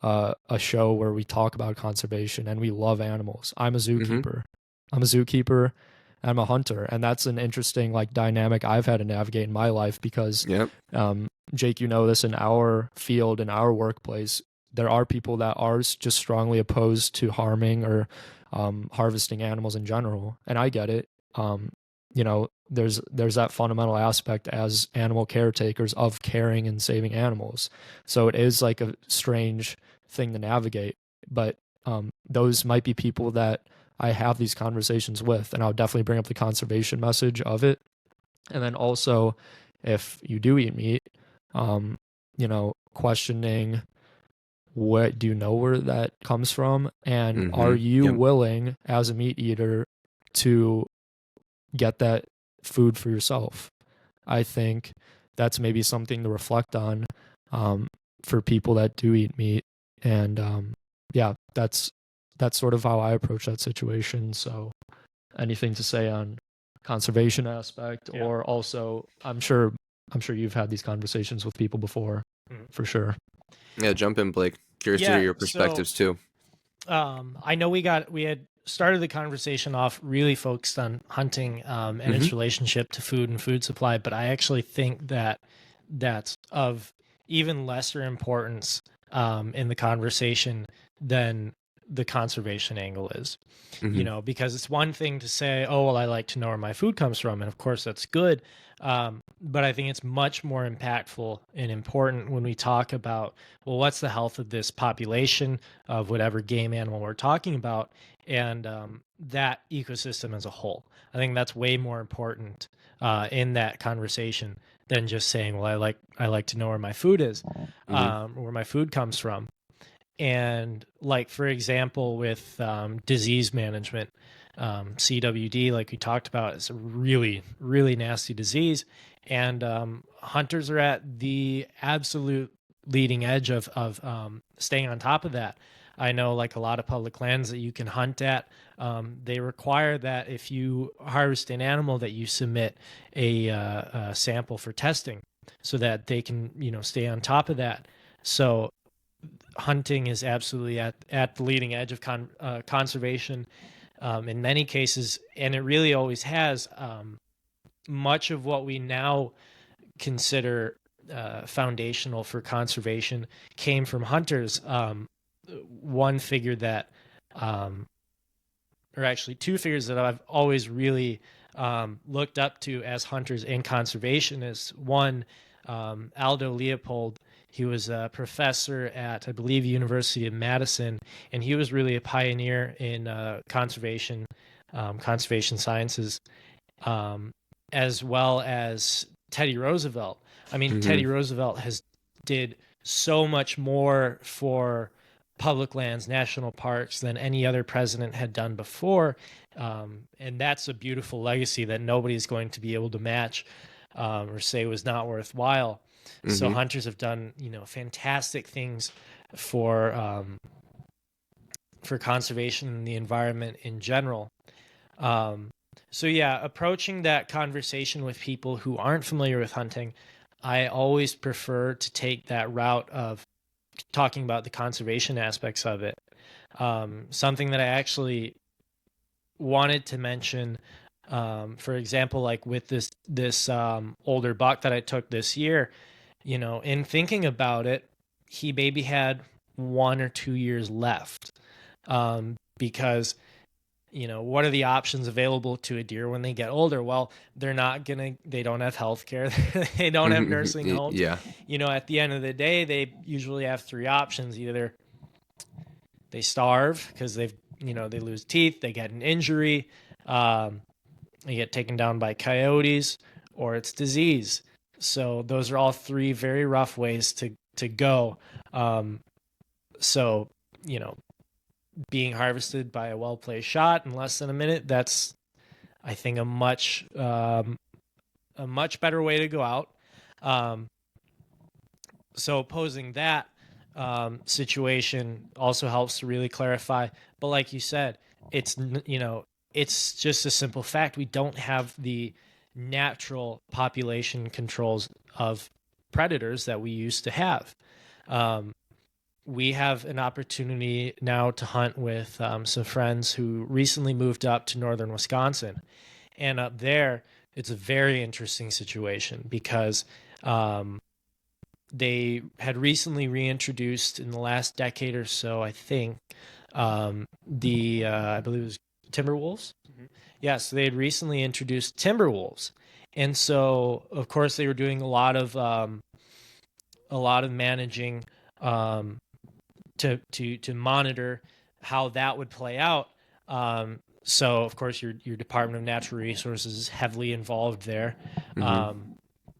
a show where we talk about conservation and we love animals. I'm a zookeeper. I'm a hunter, and that's an interesting like dynamic I've had to navigate in my life because, Jake, this in our field, in our workplace, there are people that are just strongly opposed to harming or harvesting animals in general, and I get it. There's that fundamental aspect as animal caretakers of caring and saving animals. So it is like a strange thing to navigate, but those might be people that I have these conversations with, and I'll definitely bring up the conservation message of it. And then also, if you do eat meat, questioning what do you know where that comes from, and are you willing as a meat eater to get that food for yourself? I think that's maybe something to reflect on for people that do eat meat. And that's sort of how I approach that situation. So anything to say on conservation aspect, or also I'm sure you've had these conversations with people before, for sure.
Yeah, jump in, Blake. Curious to hear your perspectives too.
I know we had started the conversation off really focused on hunting and its relationship to food and food supply, but I actually think that that's of even lesser importance in the conversation than the conservation angle is. Because it's one thing to say, oh, well, I like to know where my food comes from, and of course that's good, but I think it's much more impactful and important when we talk about, well, what's the health of this population of whatever game animal we're talking about, and that ecosystem as a whole. I think that's way more important in that conversation than just saying, well, I like to know where my food is, where my food comes from. And like, for example, with disease management, CWD, like we talked about, is a really, really nasty disease. And hunters are at the absolute leading edge of staying on top of that. I know like a lot of public lands that you can hunt at, they require that if you harvest an animal that you submit a sample for testing so that they can, stay on top of that. So hunting is absolutely at the leading edge of conservation in many cases, and it really always has. Much of what we now consider foundational for conservation came from hunters. One figure that, or actually two figures that I've always really looked up to as hunters in conservation is one, Aldo Leopold. He was a professor at, I believe, University of Madison, and he was really a pioneer in conservation sciences, as well as Teddy Roosevelt. I mean, Teddy Roosevelt did so much more for public lands, national parks than any other president had done before, and that's a beautiful legacy that nobody's going to be able to match or say was not worthwhile. So hunters have done, fantastic things for conservation and the environment in general. So yeah, approaching that conversation with people who aren't familiar with hunting, I always prefer to take that route of talking about the conservation aspects of it. Something that I actually wanted to mention, for example, like with this older buck that I took this year, in thinking about it, he maybe had 1 or 2 years left, because what are the options available to a deer when they get older? Well, they don't have health care. They don't have nursing homes.
Yeah.
At the end of the day, they usually have three options. Either they starve because they lose teeth, they get an injury, um, they get taken down by coyotes, or it's disease. So those are all three very rough ways to go. Um, so, you know, being harvested by a well-placed shot in less than a minute, that's, I think, a much better way to go out. Um, so posing that situation also helps to really clarify. But like you said, it's just a simple fact. We don't have the natural population controls of predators that we used to have. Um, we have an opportunity now to hunt with some friends who recently moved up to northern Wisconsin. And up there, it's a very interesting situation because they had recently reintroduced in the last decade or so, I think, I believe it was timber wolves. Mm-hmm. Yeah, so they had recently introduced timber wolves, and so of course they were doing a lot of managing um, to monitor how that would play out. So of course your Department of Natural Resources is heavily involved there,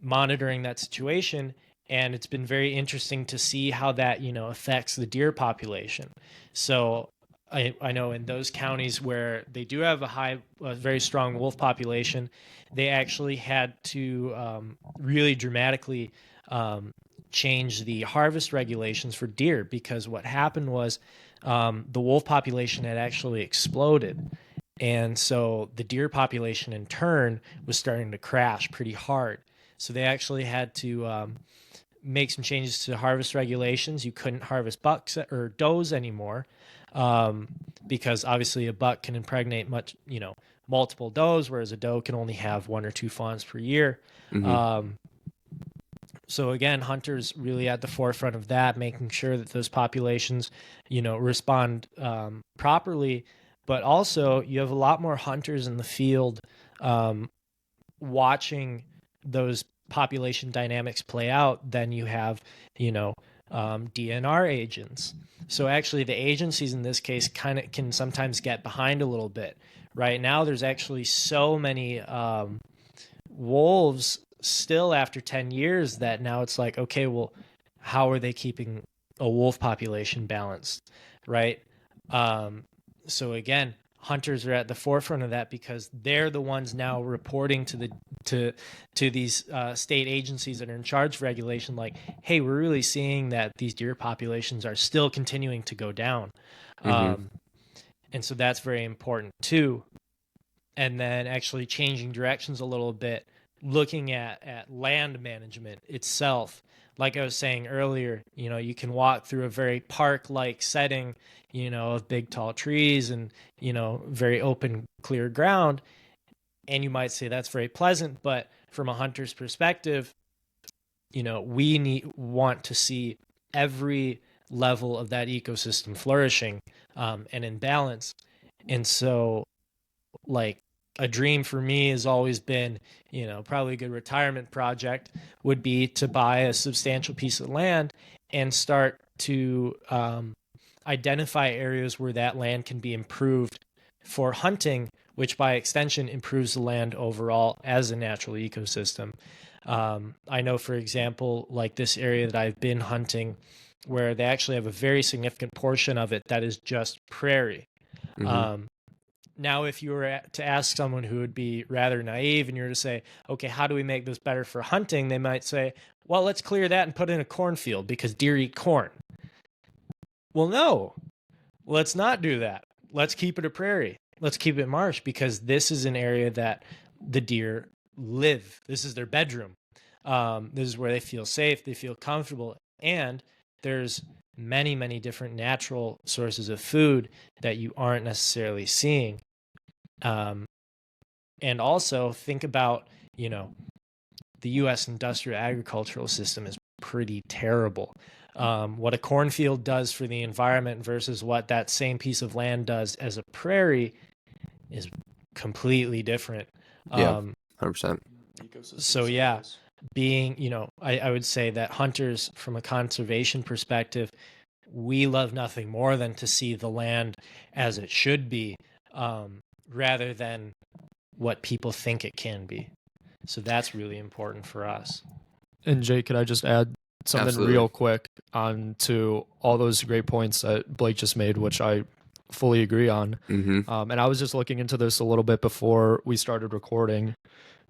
monitoring that situation. And it's been very interesting to see how that affects the deer population. So I know in those counties where they do have a very strong wolf population, they actually had to really dramatically change the harvest regulations for deer, because what happened was the wolf population had actually exploded. And so the deer population in turn was starting to crash pretty hard. So they actually had to make some changes to harvest regulations. You couldn't harvest bucks or does anymore, because obviously a buck can impregnate multiple does, whereas a doe can only have one or two fawns per year. So again, hunters really at the forefront of that, making sure that those populations, respond properly. But also, you have a lot more hunters in the field watching those population dynamics play out than you have, DNR agents. So actually, the agencies in this case kind of can sometimes get behind a little bit. Right now, there's actually so many wolves still after 10 years that now it's like, okay, well, how are they keeping a wolf population balanced, right? So again, hunters are at the forefront of that because they're the ones now reporting to these state agencies that are in charge of regulation, like, hey, we're really seeing that these deer populations are still continuing to go down. And so that's very important too. And then actually changing directions a little bit, looking at land management itself. Like I was saying earlier, you can walk through a very park-like setting, of big tall trees and, very open, clear ground. And you might say that's very pleasant, but from a hunter's perspective, we want to see every level of that ecosystem flourishing and in balance. And so, like, a dream for me has always been, probably a good retirement project would be to buy a substantial piece of land and start to identify areas where that land can be improved for hunting, which by extension improves the land overall as a natural ecosystem. I know, for example, like this area that I've been hunting, where they actually have a very significant portion of it that is just prairie. Now, if you were to ask someone who would be rather naive and you were to say, okay, how do we make this better for hunting? They might say, well, let's clear that and put in a cornfield because deer eat corn. Well, no, let's not do that. Let's keep it a prairie. Let's keep it marsh, because this is an area that the deer live. This is their bedroom. This is where they feel safe, they feel comfortable, and there's many, many different natural sources of food that you aren't necessarily seeing. And also think about, the U.S. industrial agricultural system is pretty terrible. What a cornfield does for the environment versus what that same piece of land does as a prairie is completely different.
Yeah,
Um,
100%.
so yeah, being, I would say that hunters, from a conservation perspective, we love nothing more than to see the land as it should be, um, rather than what people think it can be. So that's really important for us.
And Jake, could I just add something
Absolutely.
real quick on to all those great points that Blake just made, which I fully agree on.
Mm-hmm.
And I was just looking into this a little bit before we started recording,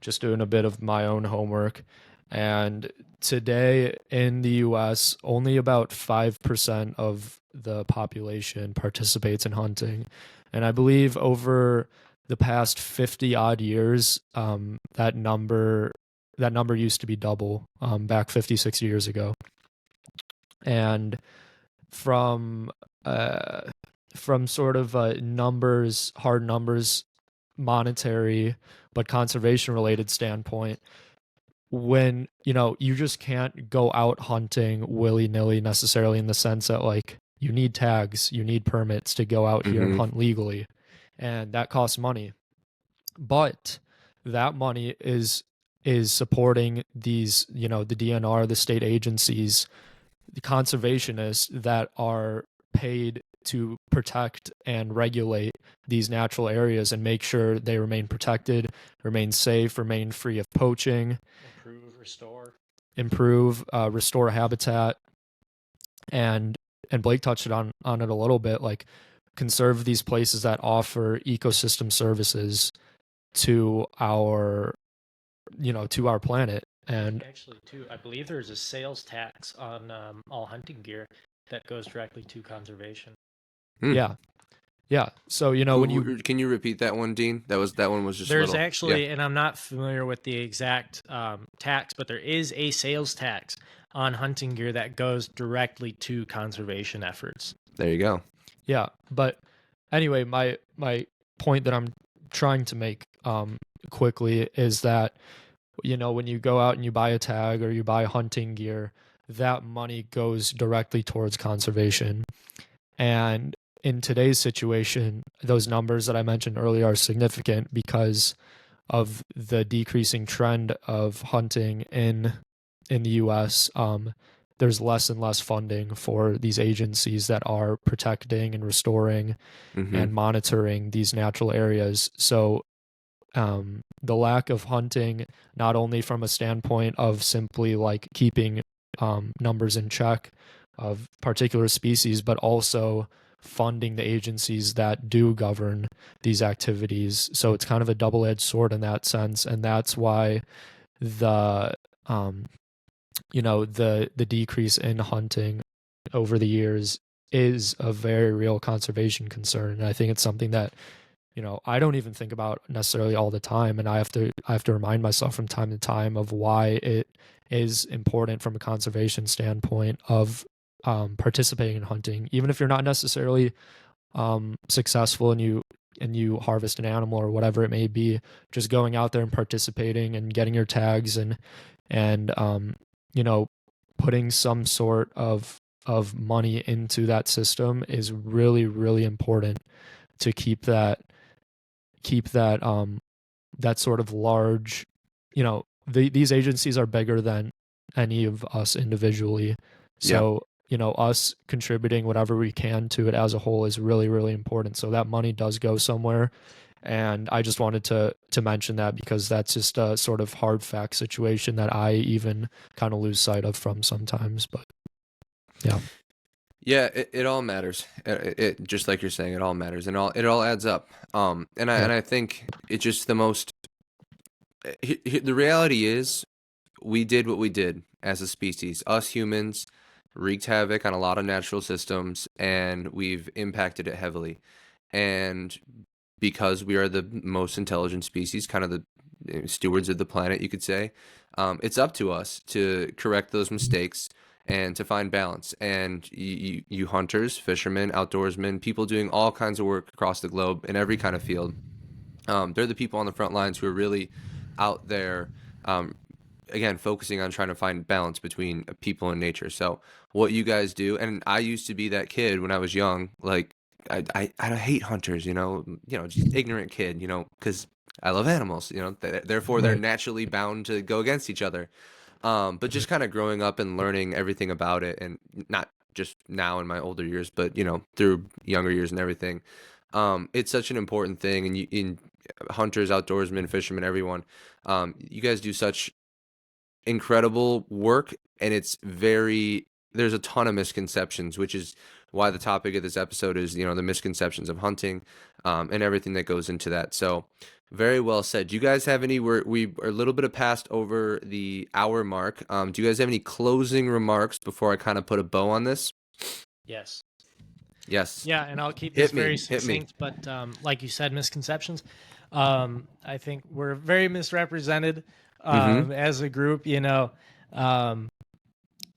just doing a bit of my own homework. And today in the US, only about 5% of the population participates in hunting. And I believe over the past 50 odd years, that number used to be double, back 50, 60 years ago. And from uh, from sort of numbers, hard numbers, monetary but conservation related standpoint, when you just can't go out hunting willy-nilly necessarily, in the sense that like you need tags, you need permits to go out here and
Mm-hmm.
hunt legally, and that costs money. But that money is supporting these, the DNR, the state agencies, the conservationists that are paid to protect and regulate these natural areas and make sure they remain protected, remain safe, remain free of poaching, restore habitat, and Blake touched on it a little bit, like conserve these places that offer ecosystem services to our to our planet. And
Actually, too, I believe there's a sales tax on all hunting gear that goes directly to conservation.
Hmm.
yeah, yeah, so when you
Can you repeat that one, Dean? That one was just a
There's
little. Yeah.
actually, and I'm not familiar with the exact tax, but there is a sales tax on hunting gear that goes directly to conservation efforts.
There you go.
yeah, but anyway, my point that I'm trying to make quickly is that when you go out and you buy a tag or you buy hunting gear, that money goes directly towards conservation. And in today's situation, those numbers that I mentioned earlier are significant because of the decreasing trend of hunting in the US. There's less and less funding for these agencies that are protecting and restoring
Mm-hmm.
and monitoring these natural areas. So the lack of hunting, not only from a standpoint of simply like keeping numbers in check of particular species, but also funding the agencies that do govern these activities. So it's kind of a double-edged sword in that sense, and that's why the the decrease in hunting over the years is a very real conservation concern. And I think it's something that I don't even think about necessarily all the time, and I have to remind myself from time to time of why it is important from a conservation standpoint of participating in hunting, even if you're not necessarily successful and you harvest an animal or whatever it may be. Just going out there and participating and getting your tags and you know putting some sort of money into that system is really, really important to keep that that sort of large, these agencies are bigger than any of us individually.
Yeah.
So us contributing whatever we can to it as a whole is really, really important, so that money does go somewhere. And I just wanted to mention that because that's just a sort of hard fact situation that I even kind of lose sight of from sometimes. But yeah.
Yeah, it all matters. It just like you're saying, it all matters, and it all adds up.
Yeah.
I think it's just the most. The reality is, we did what we did as a species. Us humans wreaked havoc on a lot of natural systems, and we've impacted it heavily. And because we are the most intelligent species, kind of the stewards of the planet, you could say, it's up to us to correct those mistakes and to find balance. And you hunters, fishermen, outdoorsmen, people doing all kinds of work across the globe in every kind of field, they're the people on the front lines who are really out there, um, again, focusing on trying to find balance between people and nature. So what you guys do, and I used to be that kid when I was young, like I hate hunters, just ignorant kid, because I love animals, therefore they're
Right.
naturally bound to go against each other. But just kind of growing up and learning everything about it, and not just now in my older years, but through younger years and everything. It's such an important thing, and in hunters, outdoorsmen, fishermen, everyone, you guys do such incredible work, and there's a ton of misconceptions, which is why the topic of this episode is the misconceptions of hunting, and everything that goes into that. So very well said. Do you guys have any, we are a little bit of past over the hour mark, do you guys have any closing remarks before I kind of put a bow on this?
Yes.
Yes.
Yeah, and I'll keep this
Hit
very
me, hit me.
succinct, but like you said, misconceptions. I think we're very misrepresented
Mm-hmm.
as a group. Um,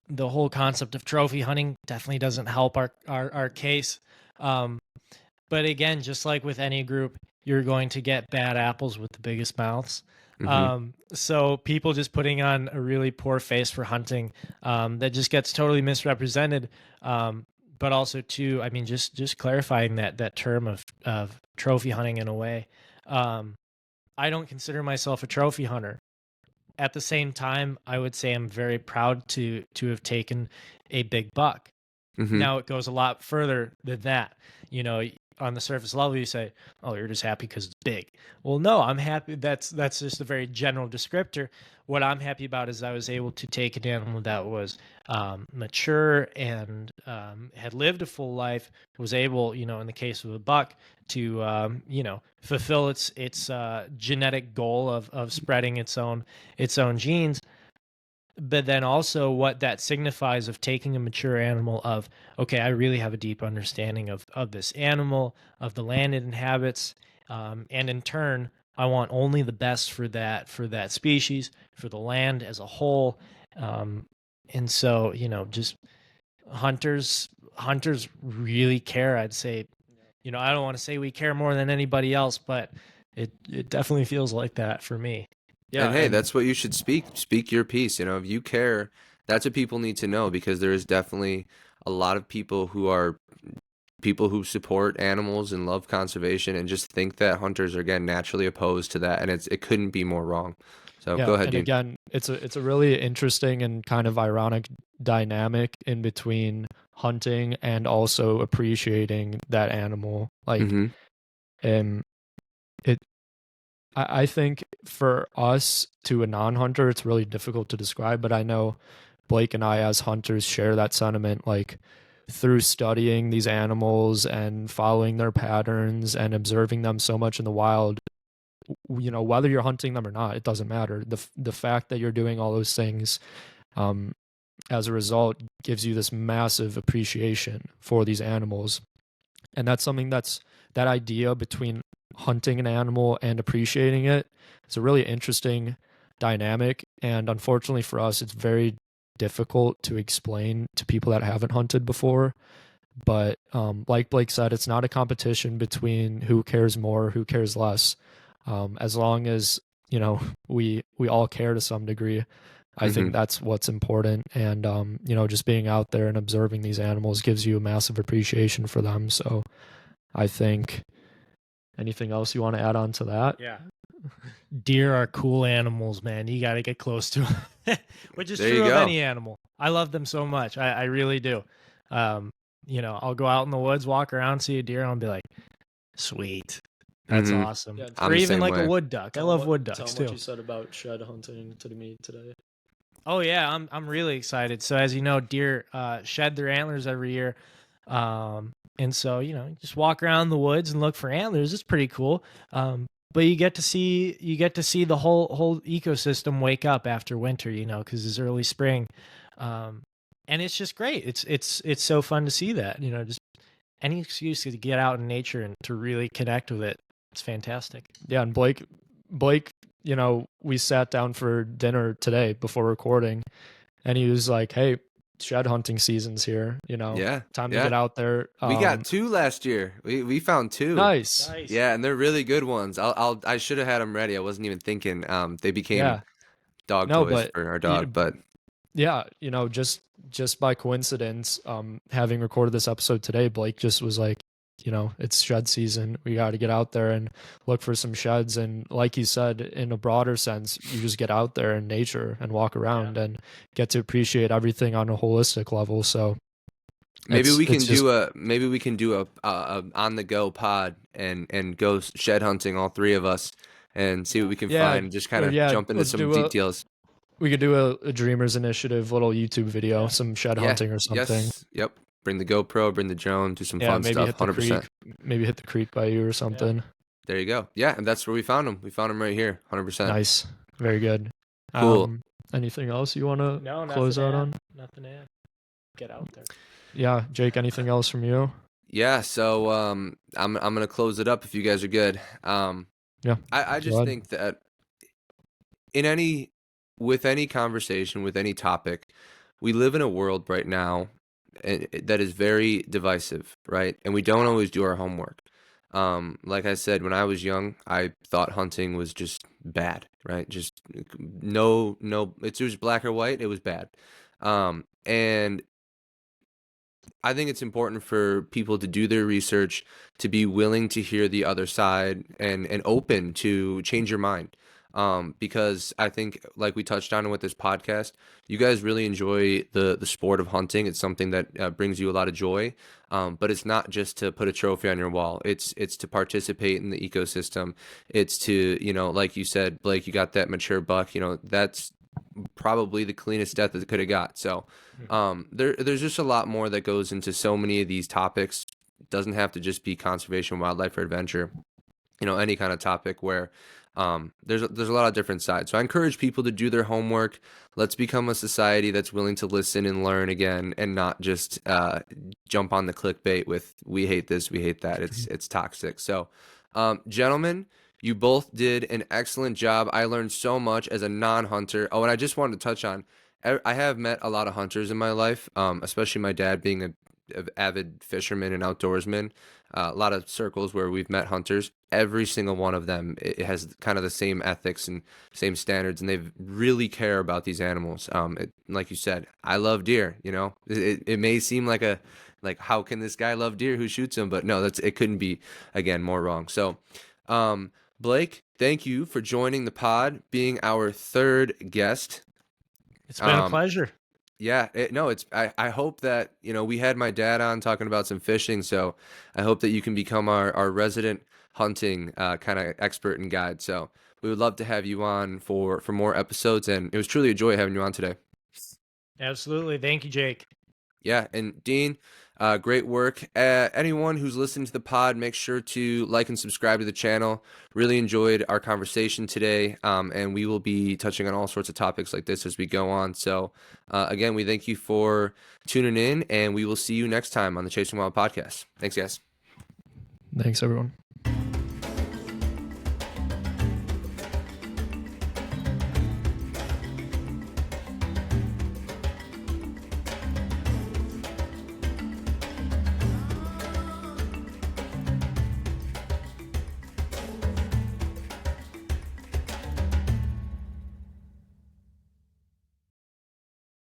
the whole concept of trophy hunting definitely doesn't help our case. Um, but again, just like with any group, you're going to get bad apples with the biggest mouths.
Mm-hmm.
So people just putting on a really poor face for hunting, that just gets totally misrepresented. But also too, I mean, just clarifying that term of trophy hunting in a way. I don't consider myself a trophy hunter. At the same time, I would say I'm very proud to have taken a big buck.
Mm-hmm.
Now it goes a lot further than that. On the surface level, you say, "Oh, you're just happy because it's big." Well, no, I'm happy. That's just a very general descriptor. What I'm happy about is I was able to take an animal that was mature and had lived a full life. Was able, in the case of a buck, to fulfill its genetic goal of spreading its own genes, but then also what that signifies of taking a mature animal of, okay, I really have a deep understanding of this animal, of the land it inhabits, and in turn I want only the best for that species, for the land as a whole. And so just hunters really care. I'd say, I don't want to say we care more than anybody else, but it definitely feels like that for me.
Yeah,
And hey,
and
that's what you should speak your piece. If you care, that's what people need to know, because there is definitely a lot of people who are people who support animals and love conservation and just think that hunters are, again, naturally opposed to that, and it couldn't be more wrong. So go
yeah,
ahead,
and
Dean.
again, it's a really interesting and kind of ironic dynamic in between hunting and also appreciating that animal. Like,
Mm-hmm.
um, it I think for us to a non-hunter, it's really difficult to describe, but I know Blake and I as hunters share that sentiment, like through studying these animals and following their patterns and observing them so much in the wild. Whether you're hunting them or not, it doesn't matter. The fact that you're doing all those things, um, as a result, gives you this massive appreciation for these animals. And that's something that idea between hunting an animal and appreciating it is a really interesting dynamic. And unfortunately for us, it's very difficult to explain to people that haven't hunted before. But like Blake said, it's not a competition between who cares more, who cares less. As long as we all care to some degree, I
Mm-hmm.
think that's what's important. And just being out there and observing these animals gives you a massive appreciation for them. So I think, anything else you want to add on to that?
Yeah. Deer are cool animals, man. You got to get close to them, which is
There you
true of
go.
any animal. I love them so much. I really do. I'll go out in the woods, walk around, see a deer, and I'll be like, sweet. That's
Mm-hmm.
awesome.
Yeah,
Or
I'm the
even
same
like a
way.
wood duck. I love wood ducks too.
said about shed hunting to me today.
Oh yeah, I'm really excited. So as you know, deer shed their antlers every year. And so, just walk around the woods and look for antlers. It's pretty cool. But you get to see the whole ecosystem wake up after winter, because it's early spring. And it's just great. It's so fun to see that, just any excuse to get out in nature and to really connect with it. It's fantastic.
Yeah, and Blake, we sat down for dinner today before recording, and he was like, "Hey, shed hunting season's here.
Yeah,
Time to
yeah.
get out there."
We got two last year. We found two.
Nice.
Nice.
Yeah, and they're really good ones. I should have had them ready. I wasn't even thinking. They became
Yeah.
dog
No,
toys
but
for our dog, but
yeah, just by coincidence, having recorded this episode today, Blake just was like, it's shed season. We got to get out there and look for some sheds. And like you said, in a broader sense, you just get out there in nature and walk around and get to appreciate everything on a holistic level. So
Maybe we can
just,
do a on the go pod and go shed hunting, all three of us, and see what we can find. Just kind of jump into some details.
We could do a Dreamers Initiative little YouTube video, some shed hunting or something.
Yes. Yep. Bring the GoPro, bring the drone, do some fun
maybe
stuff.
hit the
100%.
creek, maybe hit the creek by you or something.
There you go. Yeah, and that's where we found him. We found him right here. 100%.
Nice. Very good.
Cool.
Anything else you want to close out on?
Nothing to add. Get out there.
Yeah, Jake. Anything else from you?
Yeah. So I'm gonna close it up if you guys are good.
Yeah.
I just think that with any conversation, with any topic, we live in a world right now that is very divisive, right? And we don't always do our homework. Like I said, when I was young, I thought hunting was just bad, right? Just no, it was black or white. It was bad. And I think it's important for people to do their research, to be willing to hear the other side and open to change your mind. Because I think, like we touched on with this podcast, you guys really enjoy the sport of hunting. It's something that brings you a lot of joy. But it's not just to put a trophy on your wall. It's to participate in the ecosystem. It's to, like you said, Blake, you got that mature buck. That's probably the cleanest death that it could have got. So there's just a lot more that goes into so many of these topics. It doesn't have to just be conservation, wildlife, or adventure. Any kind of topic where there's a lot of different sides. So I encourage people to do their homework. Let's become a society that's willing to listen and learn again, and not just jump on the clickbait with "we hate this, we hate that." It's toxic. So, gentlemen, you both did an excellent job. I learned so much as a non-hunter. Oh, and I just wanted to touch on, I have met a lot of hunters in my life, especially my dad being an avid fisherman and outdoorsman. A lot of circles where we've met hunters. Every single one of them, it has kind of the same ethics and same standards, and they really care about these animals. Like you said, I love deer. It may seem like how can this guy love deer who shoots them? But no, it couldn't be, again, more wrong. So, Blake, thank you for joining the pod, being our third guest.
It's been a pleasure.
Yeah, I hope that, we had my dad on talking about some fishing, so I hope that you can become our resident hunting kind of expert and guide. So we would love to have you on for more episodes, and it was truly a joy having you on today.
Absolutely. Thank you, Jake.
Yeah, and Dean, great work. Anyone who's listening to the pod, make sure to like and subscribe to the channel. Really enjoyed our conversation today, and we will be touching on all sorts of topics like this as we go on. So, again, we thank you for tuning in, and we will see you next time on the Chasing Wild podcast. Thanks, guys.
Thanks, everyone.